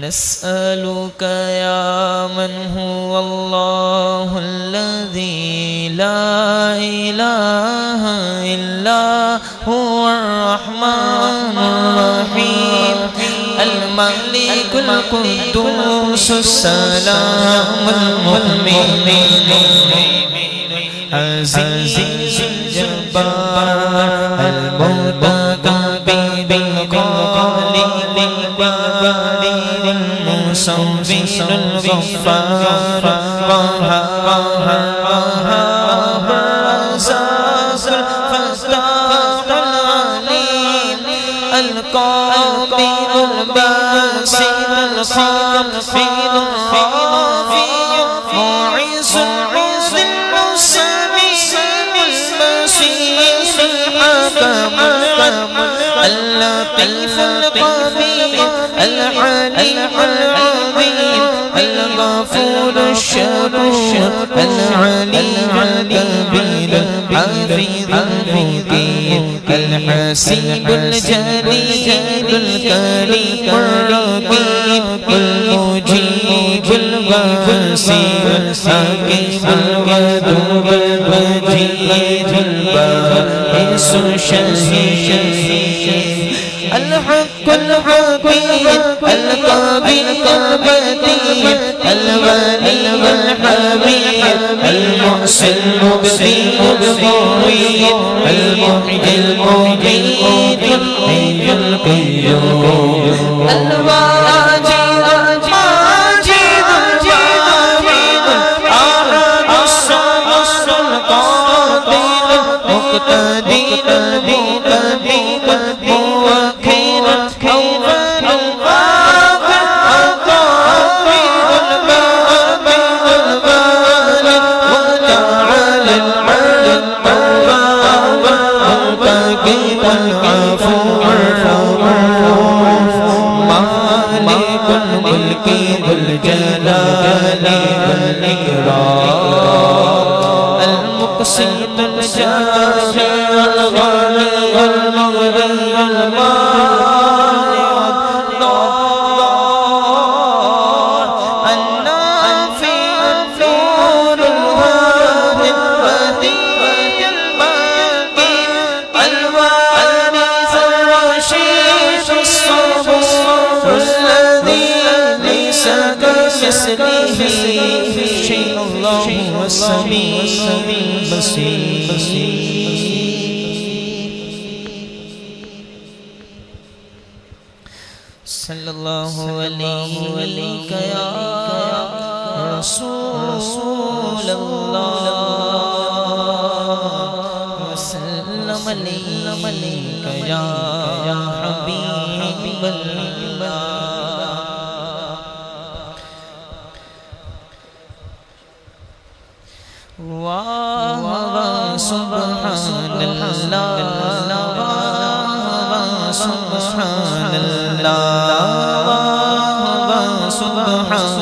نسألك يا من هو الله الذي لا إله إلا هو الرحمن الرحيم الملك القدوس السلام المؤمن عزيز الجبار المتكبر المصور الغفار وهاب الرزاق الفتاح العليم القابل الباسط الخافض الرافع معز المذل السميع البصير الحكم اللطيف الخبير العليم العظيم الغفور الشكور العليم الكبير الحفيظ المقيم الحسيب الجليل الكريم الرقيب المجيب الواسع الحكيم الودود المجيد الباعث الشهيد الحق الحكيم القابل البديع الولي الحميد المحسن المبدي المغيث المحيي المميت الحي القيوم الواجد الماجد الجامد الأحد الصمد القادر المقتدر المقتدر المقسط الجامع الغني المغني المانع الضار النافع النور الهادي البديع الماجد الوارث الرشيد الصبور الذي ليس كمثله شيء الله السميع البصير صلى الله عليك يا رسول الله وسلم عليك يا حبيب الله سبحان الله سبحان الله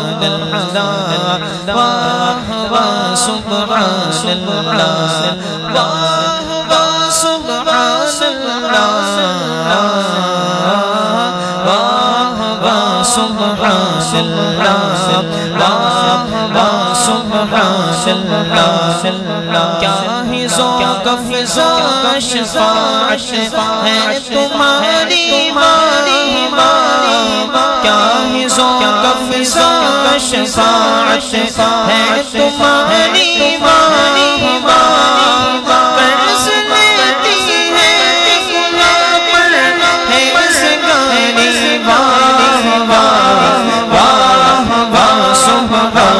سبحان الله سبحان الله سبحان الله سبحان اللہ کیا ہی ذوق فضا شفاعت ہے تمہاری مانی کیا ہی ذوق فضا شفاعت ہے تمہاری مانی برس لیتی ہے گناہ پر ہے اس گانی سبحان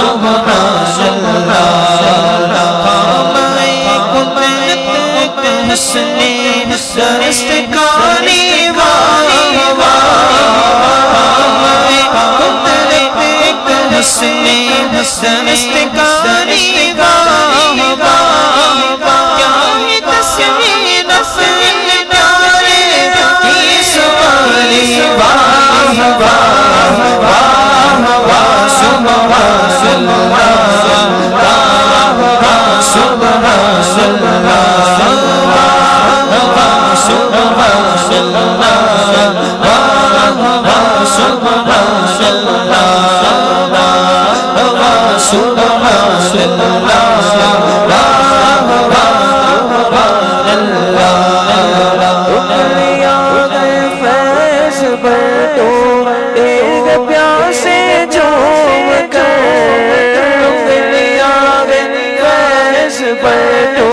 سبحان اللہ خامہ قدرت کا حسن دستکاری واہ واہ خامہ قدرت کا حسن دستکاری واہ واہ کیا ہے تصویر اپنے پیارے کی سواری واہ واہ واہ واہ سبحان اللہ واہ واہ سبحان اللہ سبحان اللہ واہ واہ سبحان اللہ سبحان اللہ دنیا گئے فیض پر تو ایک پیاسے جھوم کر دنیا گئے فیض پر تو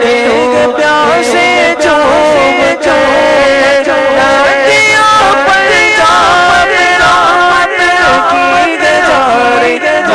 ایک پیاسے جھوم کر ندیوں پر جام رات کی گزاری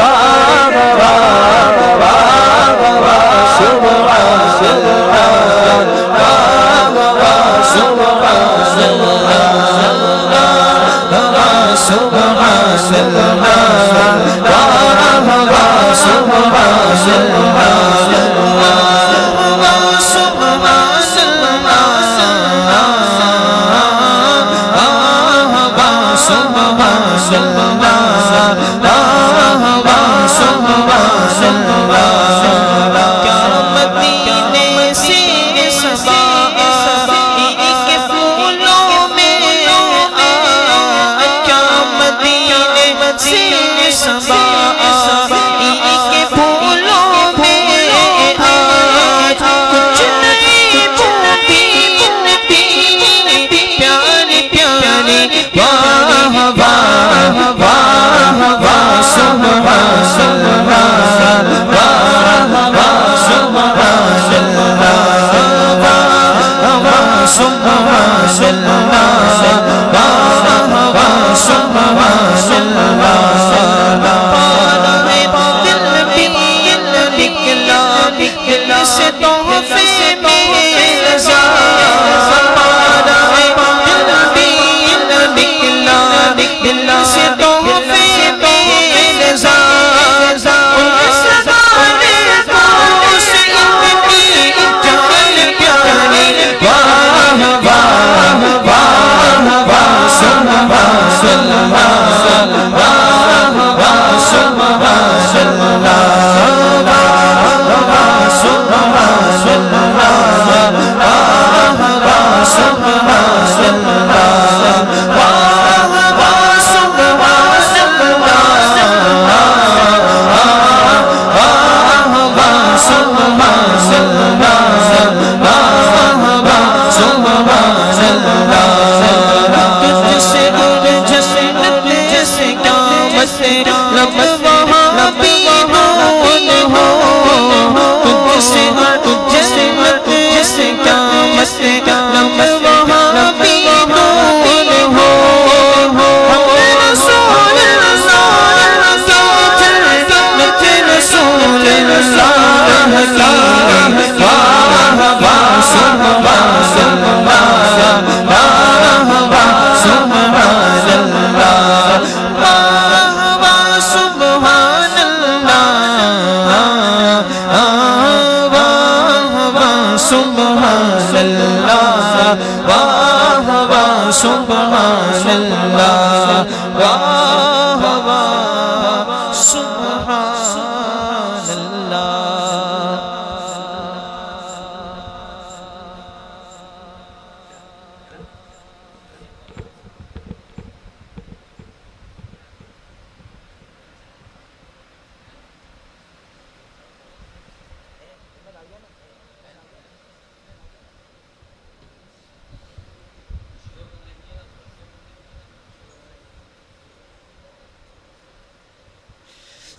واہ واہ واہ واہ سبحان اللہ واہ واہ سبحان اللہ سبحان اللہ واہ واہ سبحان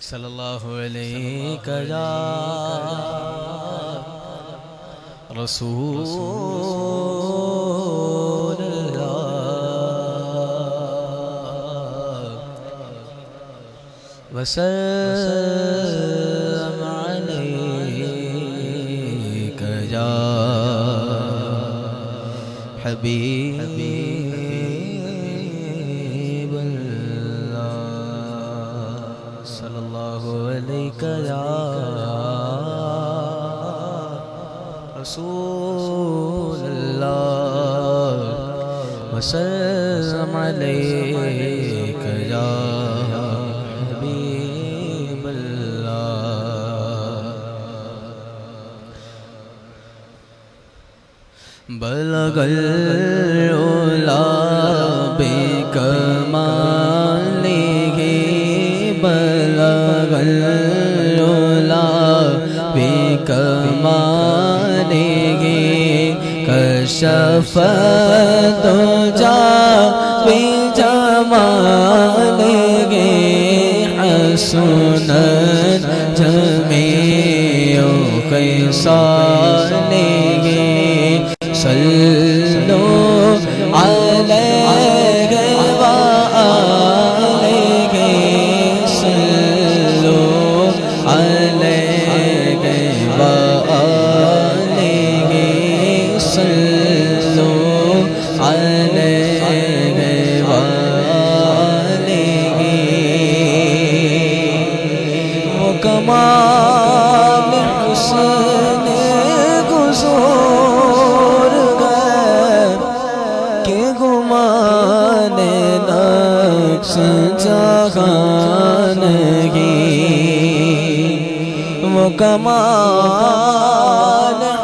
صلی اللہ علیہ یا رسول اللہ وسلم عليك يا حبيب الله صلى الله عليك يا رسول الله وسلم عليك يا حبيب الله بلغ العلا بكماله بلغ العلا بكماله كشف الدجى بجماله حسنت جميع خصاله صلوا عليه وآله صلوا عليه وآله صلوا عليه وآله وكمال حسن حضور کے گمان نقص جہان کی وہ کمال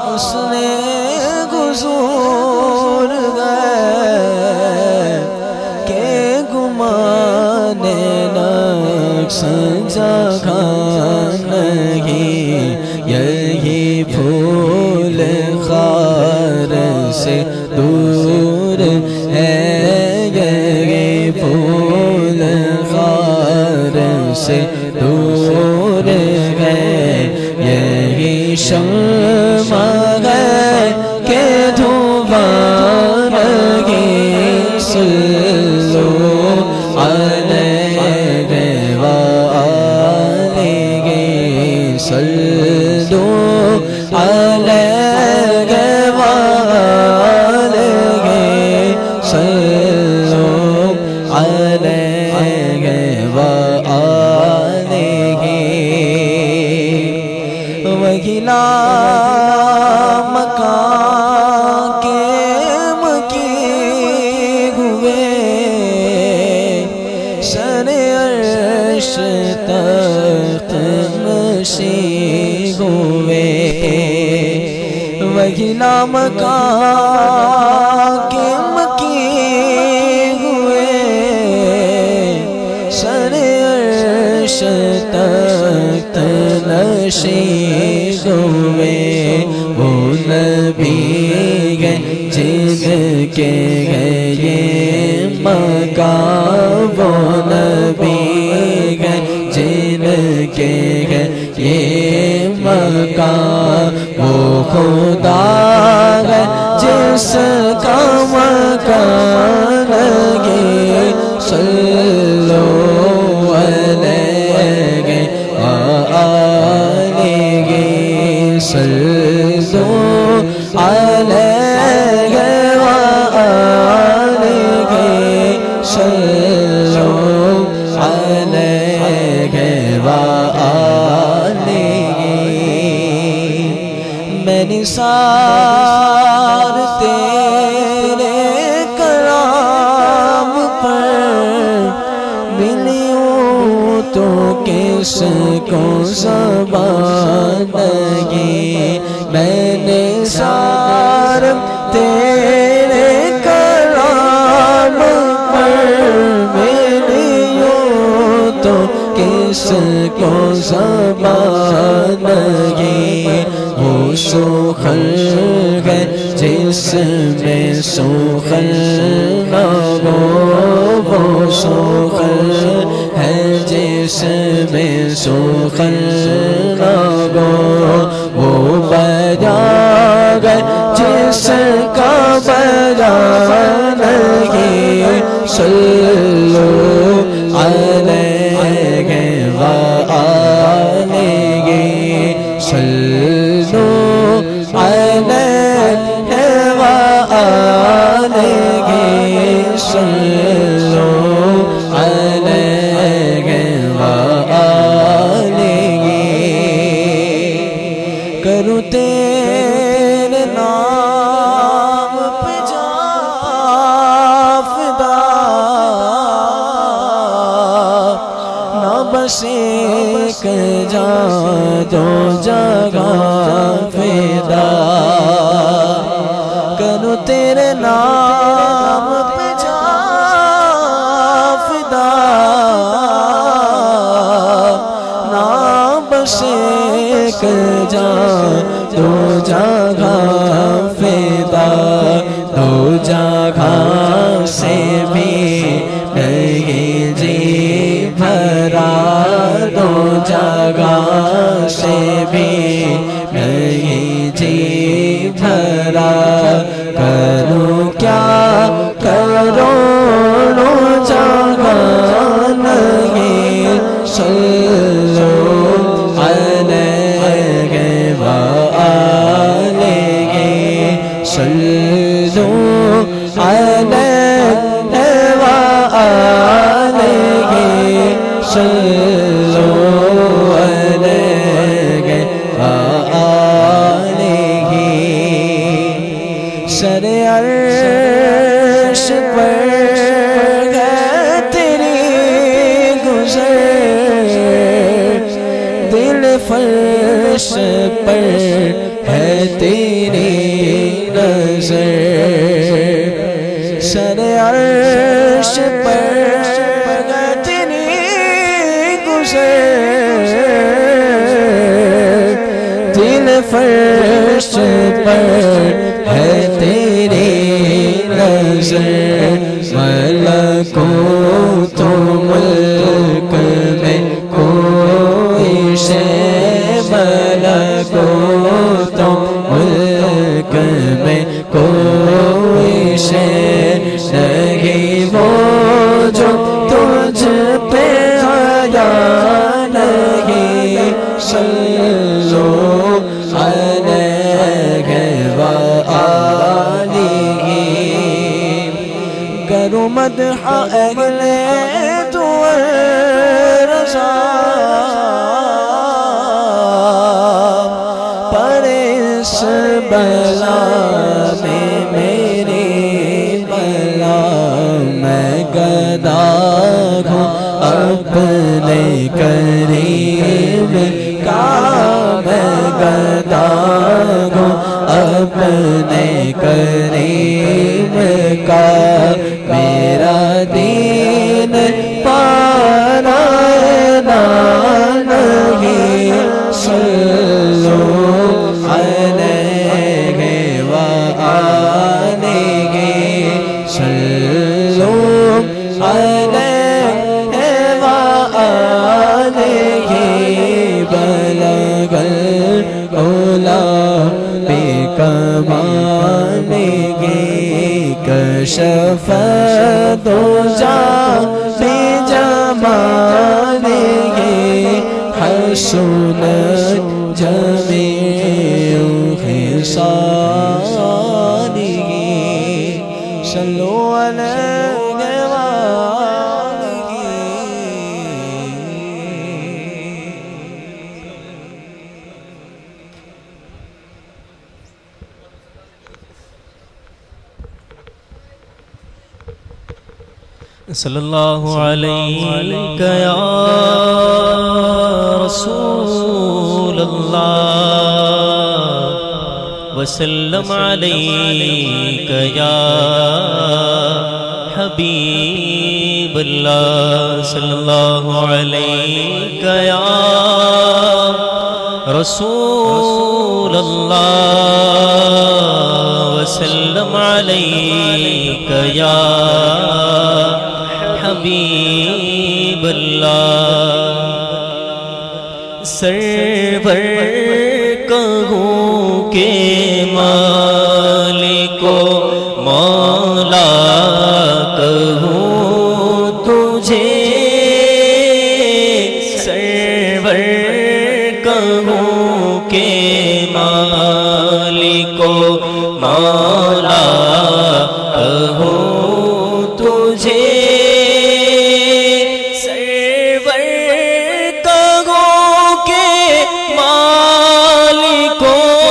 حسن حضور کے گمان نقص جہان کی یہی پھول خار سے دور ہے یہ پھول خار سے دور ہے یہی شمع ہے کہ دھوان کی صلو علیہ وآلہ صلو علیہ وآلہ صلو علیہ وآلہ وگلا مکان کے مکی ہوئے سر عرش تخت نشین ہوئے وگلا مکان کے مکی ہوئے سر عرش تخت نشین ہوئے وہ نبی گئے جن کے گئے یہ مقام وہ نبی گئے جن کے گئے یہ مقام وہ خدا ہے جس کا مکان ہے صلو علیہ وآلہ صلو علیہ وآلہ صلو علیہ وآلہ میں نثار تیرے کرام پر ملیوں تو کس کو زبان لگی میں نثار تیرے کرام پر ملیوں تو کس کو زبان لگی وہ سخن ہے جس میں سخن نہ ہو وہ سخن ہے جس میں سخن نہ ہو وہ بیان ہے جس کا بیان نہیں صلو علیہ کروں تیرے نام پہ جاودہ نہ بس ایک جا دو جگہ فدا کروں تیرے نام پہ جاودہ نہ بس ایک جا دو جگہ فدا دو جگہ سے بھی نہیں جی بھرا دو جگہ سے بھی نہیں جی بھرا کروں کیا کروڑوں جگہ نہیں صلو علیہ وآلہ صلو علیہ وآلہ صلو علیہ وآلہ سر عرش پر ہے تیری گزر دل فرش پر ہے تیری نظر سر عرش پر ہے تیری گزر دل فرش پر ہے تیری نظر ملکوت ملک میں کوئی شے ملکوت ملک میں کوئی شے نہیں وہ جو تجھ پہ آیا نہیں صلو علیہ وآلہ کروں مدح اہل تو رضا پر اس بلا میں میری بلا میں گدا ہوں اپنے کریم کا میں گدا ہوں اپنے کریم کا میرا دین پارا نہیں صلو علیہ وآلہ صلو علیہ وآلہ بلغ العلا بکمالہ کشف الدجی بجمالہ حسنت جمیع خصالہ صلو علیہ وآلہ صلی اللہ علیہ یا رسول اللہ وسلم علیک یا حبیب اللہ صلی اللہ علیہ یا رسول اللہ وسلم علیک یا حبیب اللہ سرور کہوں کہ مالک و مولا کہوں تجھے سرور کہوں کہ مالک و مولا کہوں تجھے سرور کہوں کہ مالک و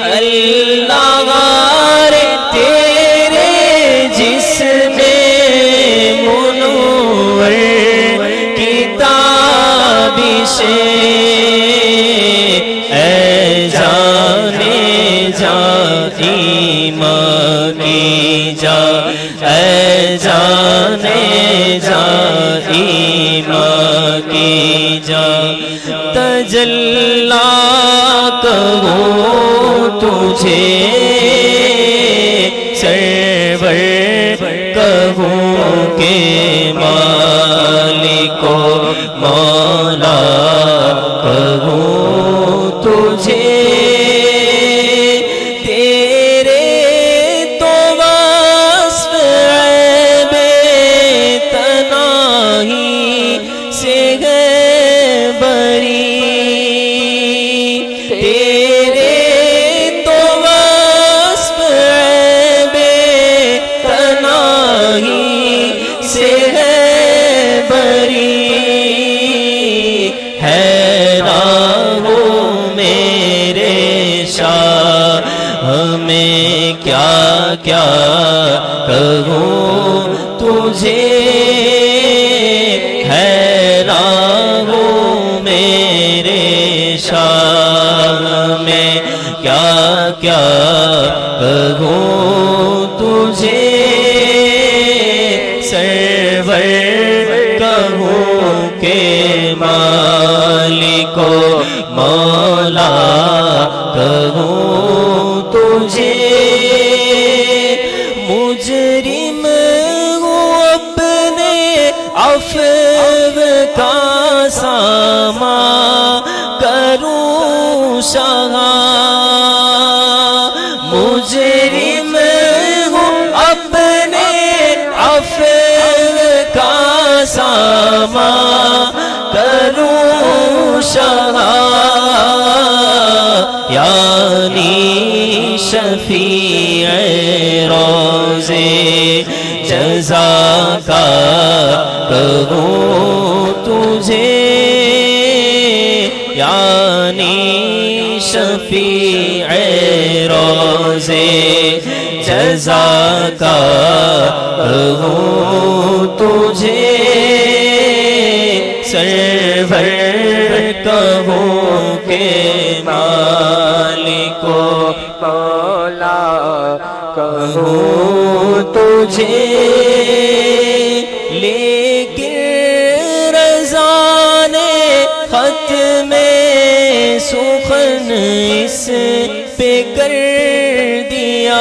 اللہ غارے تیرے جسم منور کتابش اے جانے جا ایمان کی جا اے جانے جا ایمان کی جا تجلی کہوں تجھے سرور کہوں کہ مالک و مولا کہوں تجھے تیرے تو وصف عیب تنہی سے ہے بری تیرے تو وصف عیب تنہی سے ہے بری حیران ہوں میرے شاہ میں کیا کیا کہوں تجھے حیران ہوں میرے شاہ میں کیا کیا کہوں تجھے سرور کہوں کہ مالک و مولا کہوں تجھے مجرم ہوں اپنے عفو کا سامان کروں شاہ مجرم ہوں اپنے عفو کا سامان کروں شاہ یعنی شفیع روزے جزا کا کہوں تجھے یعنی شفیع روزے جزا کا کہوں تجھے سرور کہوں کہ مالک و مولا کہوں تجھے لیکن رضا نے خط میں سخن اس پہ کر دیا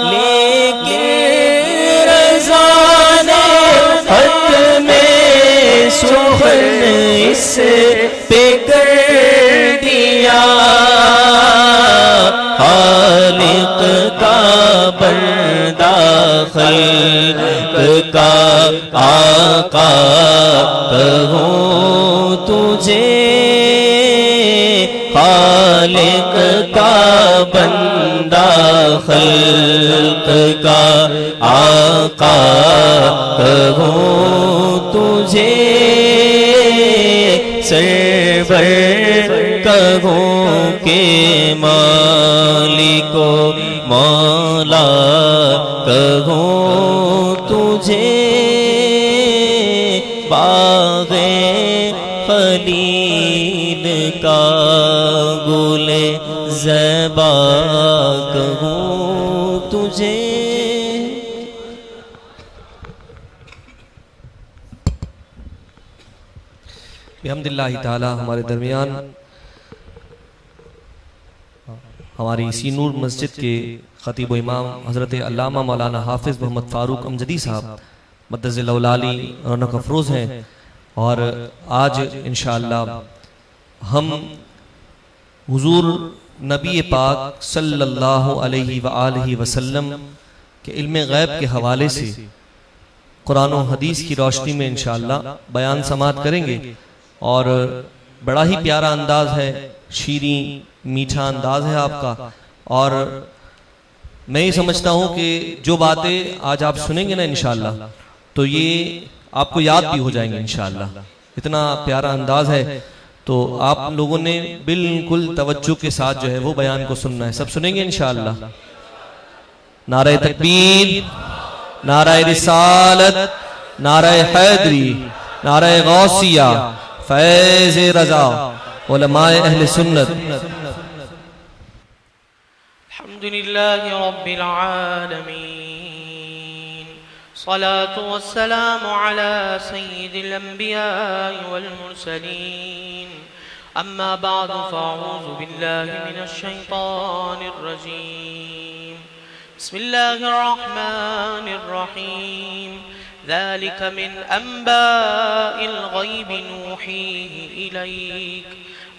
لیکن رضا نے خط میں سخن اس پہ کر دیا خالق کا بندہ خلق کا آقا کہوں تجھے خالق کا بندہ خلق کا آقا کہوں تجھے سرور کہوں کہ مالک و مولا کہوں تجھے باغ خلیل کا گل زیبا کہوں تجھے بحمد اللہ تعالی ہمارے درمیان ہماری اسی نور مسجد کے خطیب و امام حضرت علامہ مولانا حافظ محمد فاروق امجدی صاحب مدد اللہ العالی رونق افروز ہیں اور آج انشاءاللہ ہم حضور نبی پاک صلی اللہ علیہ وآلہ وسلم کے علم غیب کے حوالے سے قرآن و حدیث کی روشنی میں انشاءاللہ بیان سماعت کریں گے اور بڑا ہی پیارا انداز ہے شیریں میٹھا انداز ہے آپ کا اور میں یہ سمجھتا ہوں کہ جو باتیں آج آپ سنیں گے نا انشاءاللہ تو یہ آپ کو یاد بھی ہو جائیں گے انشاءاللہ اتنا پیارا انداز ہے تو آپ لوگوں نے بالکل توجہ کے ساتھ جو ہے وہ بیان کو سننا ہے. سب سنیں گے انشاءاللہ. نعرہ تکبیر، نعرہ رسالت، نعرہ حیدری، نعرہ غوثیہ، فیض رضا، علماء اہل سنت. الحمد لله رب العالمين، صلاة والسلام على سيد الأنبياء والمرسلين. أما بعد فأعوذ بالله من الشيطان الرجيم. بسم الله الرحمن الرحيم. ذلك من أنباء الغيب نوحيه إليك.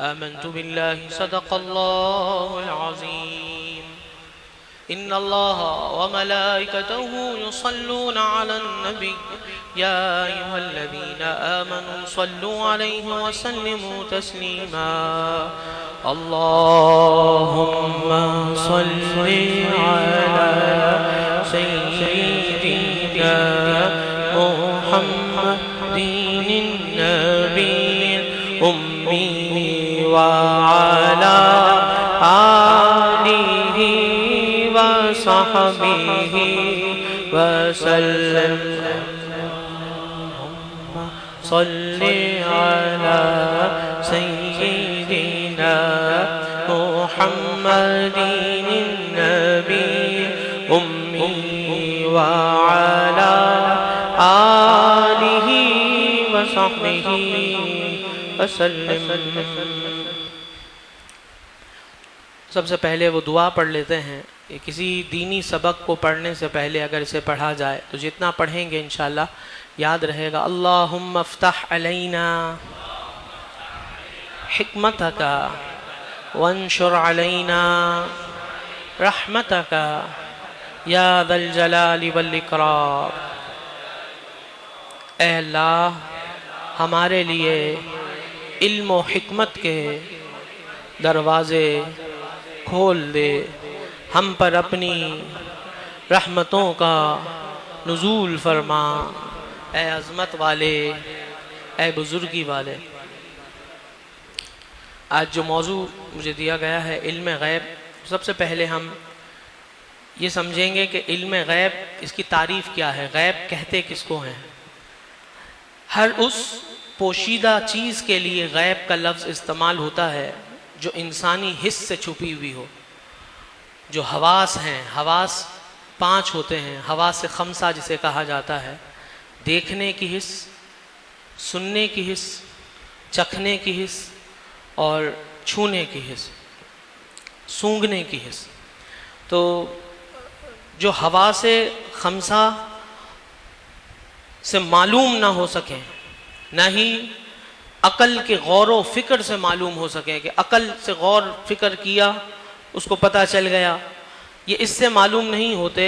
آمنت بالله صدق الله العظيم. إن الله وملائكته يصلون على النبي يا أيها الذين آمنوا صلوا عليه وسلموا تسليما. اللهم صل على سيدنا محمد النبي الأمي وعلى آله وصحبه وسلم. صل على سيدنا محمد النبي الأمي وعلى آله وصحبه وسلم. سب سے پہلے وہ دعا پڑھ لیتے ہیں کہ کسی دینی سبق کو پڑھنے سے پہلے اگر اسے پڑھا جائے تو جتنا پڑھیں گے انشاءاللہ یاد رہے گا. اللہم افتح علینا حکمتک وانشر علینا رحمتک یا ذا الجلال والاکرام. اے اللہ ہمارے لیے علم و حکمت کے دروازے کھول دے، ہم پر اپنی رحمتوں کا نزول فرما. اے عظمت والے، اے بزرگی والے. آج جو موضوع مجھے دیا گیا ہے علم غیب، سب سے پہلے ہم یہ سمجھیں گے کہ علم غیب اس کی تعریف کیا ہے، غیب کہتے کس کو ہیں. ہر اس پوشیدہ چیز کے لیے غیب کا لفظ استعمال ہوتا ہے جو انسانی حس سے چھپی ہوئی ہو. جو حواس ہیں، حواس 5 ہوتے ہیں، حواس خمسہ جسے کہا جاتا ہے. دیکھنے کی حس، سننے کی حس، چکھنے کی حس اور چھونے کی حس، سونگھنے کی حس. تو جو حواس خمسہ سے معلوم نہ ہو سکیں، نہ ہی عقل کے غور و فکر سے معلوم ہو سکیں کہ عقل سے غور فکر کیا اس کو پتہ چل گیا، یہ اس سے معلوم نہیں ہوتے،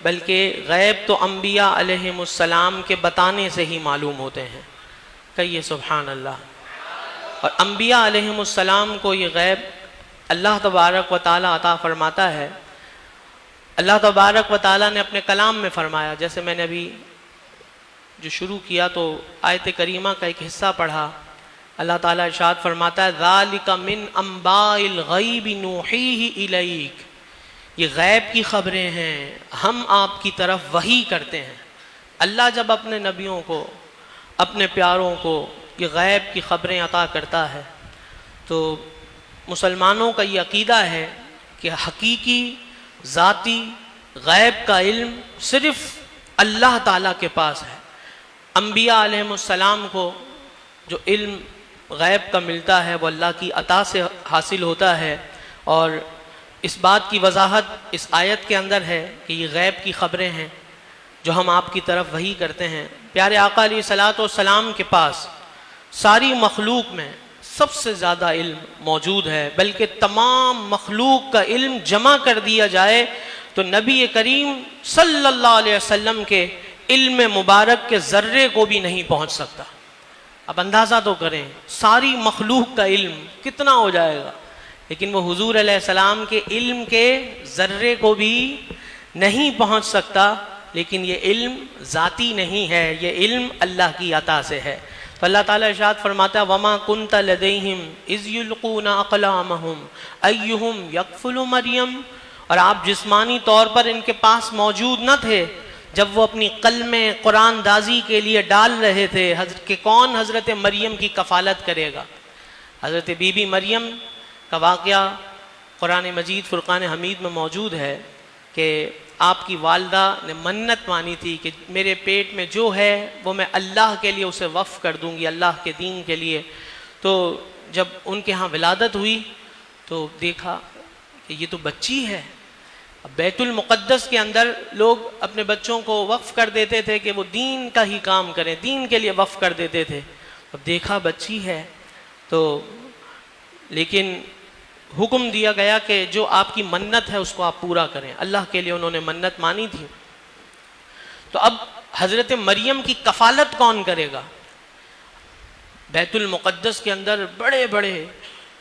بلکہ غیب تو انبیاء علیہم السلام کے بتانے سے ہی معلوم ہوتے ہیں. کہیے سبحان اللہ. اور انبیاء علیہم السلام کو یہ غیب اللہ تبارک و تعالیٰ عطا فرماتا ہے. اللہ تبارک و تعالیٰ نے اپنے کلام میں فرمایا، جیسے میں نے ابھی جو شروع کیا تو آیت کریمہ کا ایک حصہ پڑھا. اللہ تعالیٰ ارشاد فرماتا ہے ذَلِكَ مِنْ أَنْبَاءِ الْغَيْبِ نُوحِيهِ إِلَيْكَ. یہ غیب کی خبریں ہیں، ہم آپ کی طرف وحی کرتے ہیں. اللہ جب اپنے نبیوں کو، اپنے پیاروں کو یہ غیب کی خبریں عطا کرتا ہے تو مسلمانوں کا یہ عقیدہ ہے کہ حقیقی ذاتی غیب کا علم صرف اللہ تعالیٰ کے پاس ہے. انبیاء علیہم السلام کو جو علم غیب کا ملتا ہے وہ اللہ کی عطا سے حاصل ہوتا ہے. اور اس بات کی وضاحت اس آیت کے اندر ہے کہ یہ غیب کی خبریں ہیں جو ہم آپ کی طرف وحی کرتے ہیں. پیارے آقا علیہ الصلوۃ والسلام کے پاس ساری مخلوق میں سب سے زیادہ علم موجود ہے، بلکہ تمام مخلوق کا علم جمع کر دیا جائے تو نبی کریم صلی اللہ علیہ وسلم کے علم مبارک کے ذرے کو بھی نہیں پہنچ سکتا. اب اندازہ تو کریں ساری مخلوق کا علم کتنا ہو جائے گا، لیکن وہ حضور علیہ السلام کے علم کے ذرے کو بھی نہیں پہنچ سکتا. لیکن یہ علم ذاتی نہیں ہے، یہ علم اللہ کی عطا سے ہے. تو اللہ تعالیٰ ارشاد فرماتا ہے وما کنت لدیہم اذ یلقون اقلامہم ایہم یکفل مریم، اور آپ جسمانی طور پر ان کے پاس موجود نہ تھے جب وہ اپنی قلمیں قرآن دازی کے لیے ڈال رہے تھے کہ کون حضرت مریم کی کفالت کرے گا۔ حضرت بی بی مریم کا واقعہ قرآن مجید فرقان حمید میں موجود ہے کہ آپ کی والدہ نے منت مانی تھی کہ میرے پیٹ میں جو ہے وہ میں اللہ کے لیے اسے وقف کر دوں گی، اللہ کے دین کے لیے۔ تو جب ان کے ہاں ولادت ہوئی تو دیکھا کہ یہ تو بچی ہے۔ اب بیت المقدس کے اندر لوگ اپنے بچوں کو وقف کر دیتے تھے کہ وہ دین کا ہی کام کریں، دین کے لیے وقف کر دیتے تھے۔ اب دیکھا بچی ہے تو لیکن حکم دیا گیا کہ جو آپ کی منت ہے اس کو آپ پورا کریں، اللہ کے لیے انہوں نے منت مانی تھی۔ تو اب حضرت مریم کی کفالت کون کرے گا؟ بیت المقدس کے اندر بڑے بڑے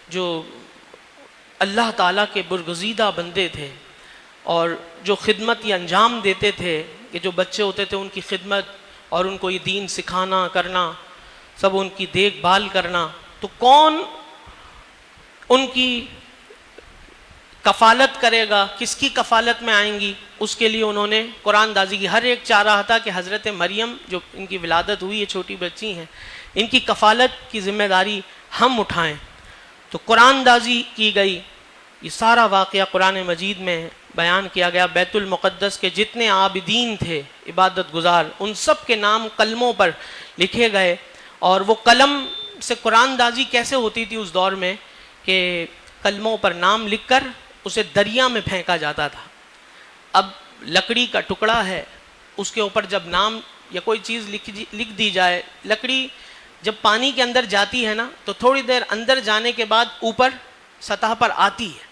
جو اللہ تعالیٰ کے برگزیدہ بندے تھے اور جو خدمت یہ انجام دیتے تھے کہ جو بچے ہوتے تھے ان کی خدمت اور ان کو یہ دین سکھانا کرنا، سب ان کی دیکھ بھال کرنا، تو کون ان کی کفالت کرے گا، کس کی کفالت میں آئیں گی؟ اس کے لیے انہوں نے قرآن دازی کی، ہر ایک چاہ رہا تھا کہ حضرت مریم جو ان کی ولادت ہوئی، یہ چھوٹی بچی ہیں، ان کی کفالت کی ذمہ داری ہم اٹھائیں۔ تو قرآن دازی کی گئی، یہ سارا واقعہ قرآن مجید میں بیان کیا گیا۔ بیت المقدس کے جتنے عابدین تھے، عبادت گزار، ان سب کے نام قلموں پر لکھے گئے، اور وہ قلم سے قرآن دازی کیسے ہوتی تھی اس دور میں کہ قلموں پر نام لکھ کر اسے دریا میں پھینکا جاتا تھا۔ اب لکڑی کا ٹکڑا ہے، اس کے اوپر جب نام یا کوئی چیز لکھ دی جائے، لکڑی جب پانی کے اندر جاتی ہے نا تو تھوڑی دیر اندر جانے کے بعد اوپر سطح پر آتی ہے،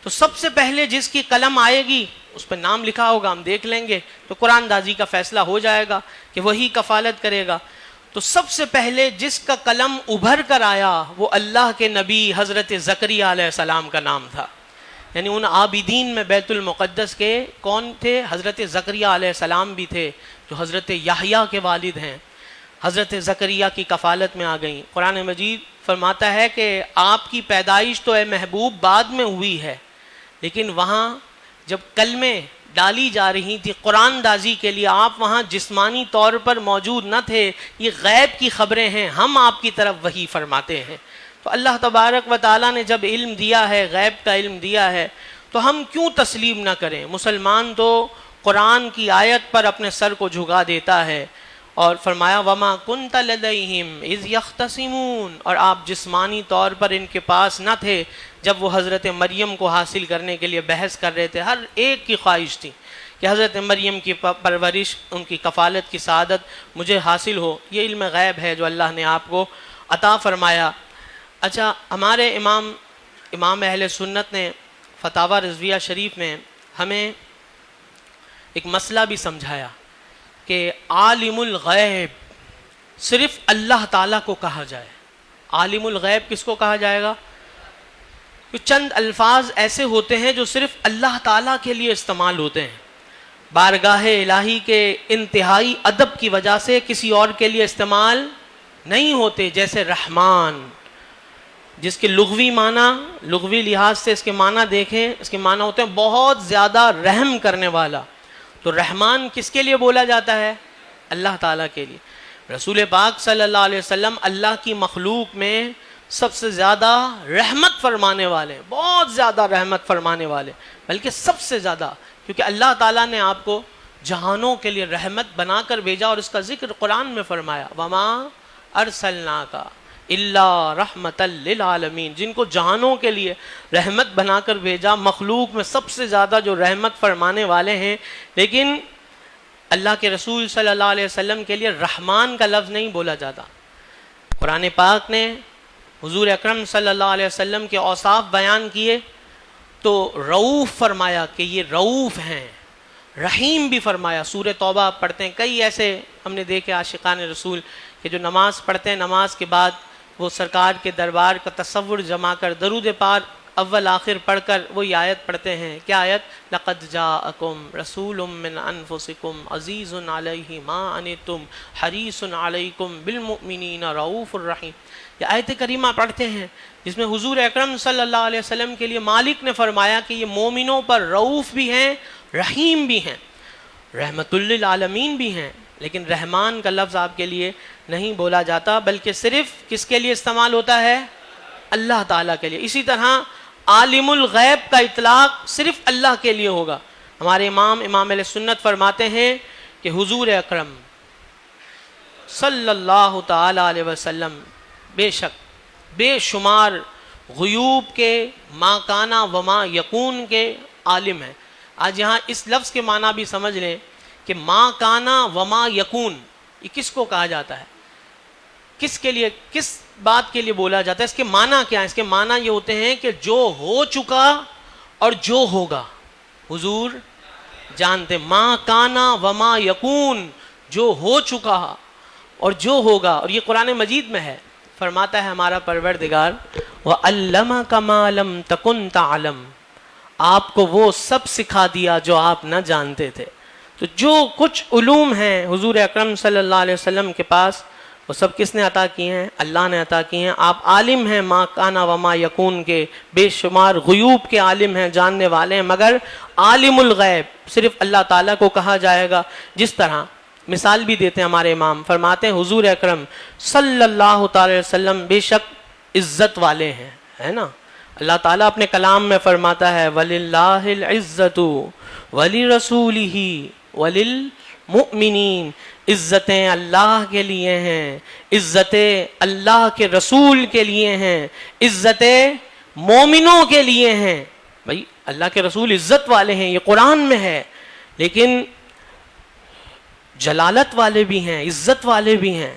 تو سب سے پہلے جس کی قلم آئے گی اس پہ نام لکھا ہوگا، ہم دیکھ لیں گے تو قرآن دازی کا فیصلہ ہو جائے گا کہ وہی کفالت کرے گا۔ تو سب سے پہلے جس کا قلم ابھر کر آیا وہ اللہ کے نبی حضرت زکریا علیہ السلام کا نام تھا۔ یعنی ان عابدین میں بیت المقدس کے کون تھے؟ حضرت زکریا علیہ السلام بھی تھے جو حضرت یحییٰ کے والد ہیں۔ حضرت زکریا کی کفالت میں آ گئیں۔ قرآن مجید فرماتا ہے کہ آپ کی پیدائش تو اے محبوب بعد میں ہوئی ہے، لیکن وہاں جب کلمیں ڈالی جا رہی تھی قرآن دازی کے لیے، آپ وہاں جسمانی طور پر موجود نہ تھے۔ یہ غیب کی خبریں ہیں، ہم آپ کی طرف وحی فرماتے ہیں۔ تو اللہ تبارک و تعالیٰ نے جب علم دیا ہے، غیب کا علم دیا ہے، تو ہم کیوں تسلیم نہ کریں؟ مسلمان تو قرآن کی آیت پر اپنے سر کو جھکا دیتا ہے، اور فرمایا وما کنت لدیہم اذ یختصمون، اور آپ جسمانی طور پر ان کے پاس نہ تھے جب وہ حضرت مریم کو حاصل کرنے کے لیے بحث کر رہے تھے۔ ہر ایک کی خواہش تھی کہ حضرت مریم کی پرورش، ان کی کفالت کی سعادت مجھے حاصل ہو۔ یہ علم غیب ہے جو اللہ نے آپ کو عطا فرمایا۔ اچھا، ہمارے امام اہل سنت نے فتاوی رضویہ شریف میں ہمیں ایک مسئلہ بھی سمجھایا کہ عالم الغیب صرف اللہ تعالیٰ کو کہا جائے۔ عالم الغیب کس کو کہا جائے گا؟ چند الفاظ ایسے ہوتے ہیں جو صرف اللہ تعالیٰ کے لیے استعمال ہوتے ہیں، بارگاہ الہی کے انتہائی ادب کی وجہ سے کسی اور کے لیے استعمال نہیں ہوتے، جیسے رحمان، جس کے لغوی معنی، لغوی لحاظ سے اس کے معنی دیکھیں، اس کے معنی ہوتے ہیں بہت زیادہ رحم کرنے والا۔ تو رحمان کس کے لیے بولا جاتا ہے؟ اللہ تعالیٰ کے لیے۔ رسول پاک صلی اللہ علیہ وسلم اللہ کی مخلوق میں سب سے زیادہ رحمت فرمانے والے، بہت زیادہ رحمت فرمانے والے، بلکہ سب سے زیادہ، کیونکہ اللہ تعالیٰ نے آپ کو جہانوں کے لیے رحمت بنا کر بھیجا، اور اس کا ذکر قرآن میں فرمایا وما ارسلناک الا رحمۃ للعالمین، جن کو جہانوں کے لیے رحمت بنا کر بھیجا، مخلوق میں سب سے زیادہ جو رحمت فرمانے والے ہیں۔ لیکن اللہ کے رسول صلی اللہ علیہ وسلم کے لیے رحمان کا لفظ نہیں بولا جاتا۔ قرآن پاک نے حضور اکرم صلی اللہ علیہ وسلم کے اوصاف بیان کیے تو رؤوف فرمایا کہ یہ رؤوف ہیں، رحیم بھی فرمایا۔ سورہ توبہ پڑھتے ہیں، کئی ایسے ہم نے دیکھے عاشقان رسول کہ جو نماز پڑھتے ہیں، نماز کے بعد وہ سرکار کے دربار کا تصور جما کر درود پاک اول آخر پڑھ کر وہی آیت پڑھتے ہیں. کیا آیت؟ لقد جاءکم رسول من انفسکم عزیز علیہ ما عنتم حریص علیکم بالمؤمنین رؤوف الرحیم. یہ آیت کریمہ پڑھتے ہیں جس میں حضور اکرم صلی اللہ علیہ وسلم کے لیے مالک نے فرمایا کہ یہ مومنوں پر رؤوف بھی ہیں، رحیم بھی ہیں، رحمت للعالمین بھی ہیں. لیکن رحمان کا لفظ آپ کے لیے نہیں بولا جاتا، بلکہ صرف کس کے لیے استعمال ہوتا ہے؟ اللہ تعالیٰ کے لیے. اسی طرح عالم الغیب کا اطلاق صرف اللہ کے لیے ہوگا. ہمارے امام اہل سنت فرماتے ہیں کہ حضور اکرم صلی اللہ تعالیٰ علیہ وسلم بے شک بے شمار غیوب کے، ما کانا وما یکون کے عالم ہیں. آج یہاں اس لفظ کے معنی بھی سمجھ لیں کہ ما کانا وما یکون یہ کس کو کہا جاتا ہے، کس کے لیے، کس بات کے لیے بولا جاتا ہے، اس کے معنی کیا ہے؟ اس کے معنی یہ ہوتے ہیں کہ جو ہو چکا اور جو ہوگا حضور جانتے. ما کانا وما یکون، جو ہو چکا اور جو ہوگا. اور یہ قرآن مجید میں ہے. فرماتا ہے ہمارا پروردگار وَعَلَّمَكَ مَا لَمْ تَكُنْ تَعْلَمْ، آپ کو وہ سب سکھا دیا جو آپ نہ جانتے تھے. تو جو کچھ علوم ہیں حضور اکرم صلی اللہ علیہ وسلم کے پاس، وہ سب کس نے عطا کیے ہیں؟ اللہ نے عطا کیے ہیں. آپ عالم ہیں ما کانا وما یکون کے، بے شمار غیوب کے عالم ہیں، جاننے والے ہیں. مگر عالم الغیب صرف اللہ تعالیٰ کو کہا جائے گا. جس طرح مثال بھی دیتے ہیں ہمارے امام، فرماتے ہیں حضور اکرم صلی اللہ تعالی وسلم بے شک عزت والے ہیں، ہے نا. اللہ تعالیٰ اپنے کلام میں فرماتا ہے وَلِلَّهِ الْعِزَّةُ وَلِرَسُولِهِ وَلِلْمُؤْمِنِينَ، عزتیں اللہ کے لیے ہیں، عزتیں اللہ کے رسول کے لیے ہیں، عزتیں مومنوں کے لیے ہیں. بھائی اللہ کے رسول عزت والے ہیں، یہ قرآن میں ہے، لیکن جلالت والے بھی ہیں، عزت والے بھی ہیں.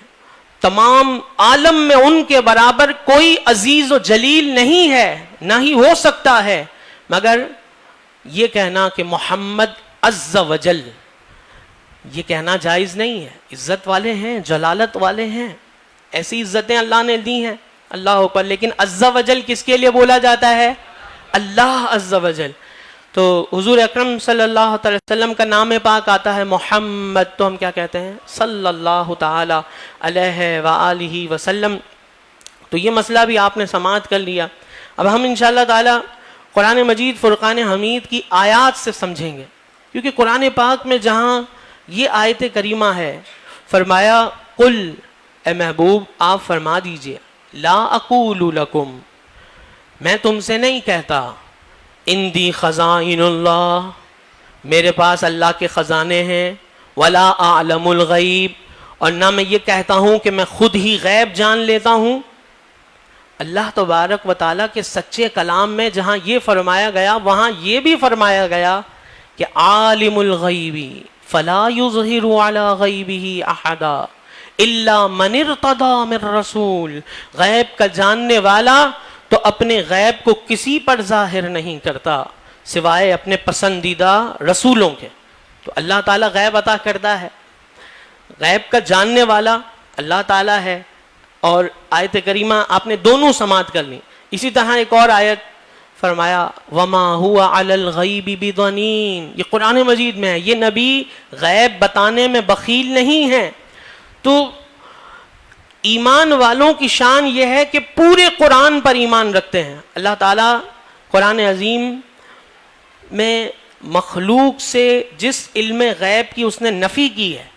تمام عالم میں ان کے برابر کوئی عزیز و جلیل نہیں ہے، نہ ہی ہو سکتا ہے، مگر یہ کہنا کہ محمد عز و جل، یہ کہنا جائز نہیں ہے. عزت والے ہیں، جلالت والے ہیں، ایسی عزتیں اللہ نے دی ہیں اللہ پر. لیکن عز و جل کس کے لیے بولا جاتا ہے؟ اللہ عز و جل. تو حضور اکرم صلی اللہ تعالی وسلم کا نام پاک آتا ہے محمد، تو ہم کیا کہتے ہیں؟ صلی اللہ تعالی علیہ وآلہ وسلم. تو یہ مسئلہ بھی آپ نے سماعت کر لیا. اب ہم انشاءاللہ تعالی قرآن مجید فرقان حمید کی آیات سے سمجھیں گے، کیونکہ قرآن پاک میں جہاں یہ آیت کریمہ ہے، فرمایا قل، اے محبوب آپ فرما دیجئے، لا اقول لکم، میں تم سے نہیں کہتا، اندی خزائن اللہ، میرے پاس اللہ کے خزانے ہیں، ولا اعلم الغیب، اور نہ میں یہ کہتا ہوں کہ میں خود ہی غیب جان لیتا ہوں. اللہ تبارک و تعالیٰ کے سچے کلام میں جہاں یہ فرمایا گیا، وہاں یہ بھی فرمایا گیا کہ عالم الغیب فلا یظہر علی غیبہ احدا الا من ارتضی من رسول، غیب کا جاننے والا تو اپنے غیب کو کسی پر ظاہر نہیں کرتا سوائے اپنے پسندیدہ رسولوں کے. تو اللہ تعالیٰ غیب عطا کرتا ہے، غیب کا جاننے والا اللہ تعالیٰ ہے. اور آیت کریمہ آپ نے دونوں سماعت کر لی. اسی طرح ایک اور آیت فرمایا وما هو علی الغیب بضنین، یہ قرآن مجید میں ہے. یہ نبی غیب بتانے میں بخیل نہیں ہے. تو ایمان والوں کی شان یہ ہے کہ پورے قرآن پر ایمان رکھتے ہیں. اللہ تعالیٰ قرآن عظیم میں مخلوق سے جس علم غیب کی اس نے نفی کی ہے،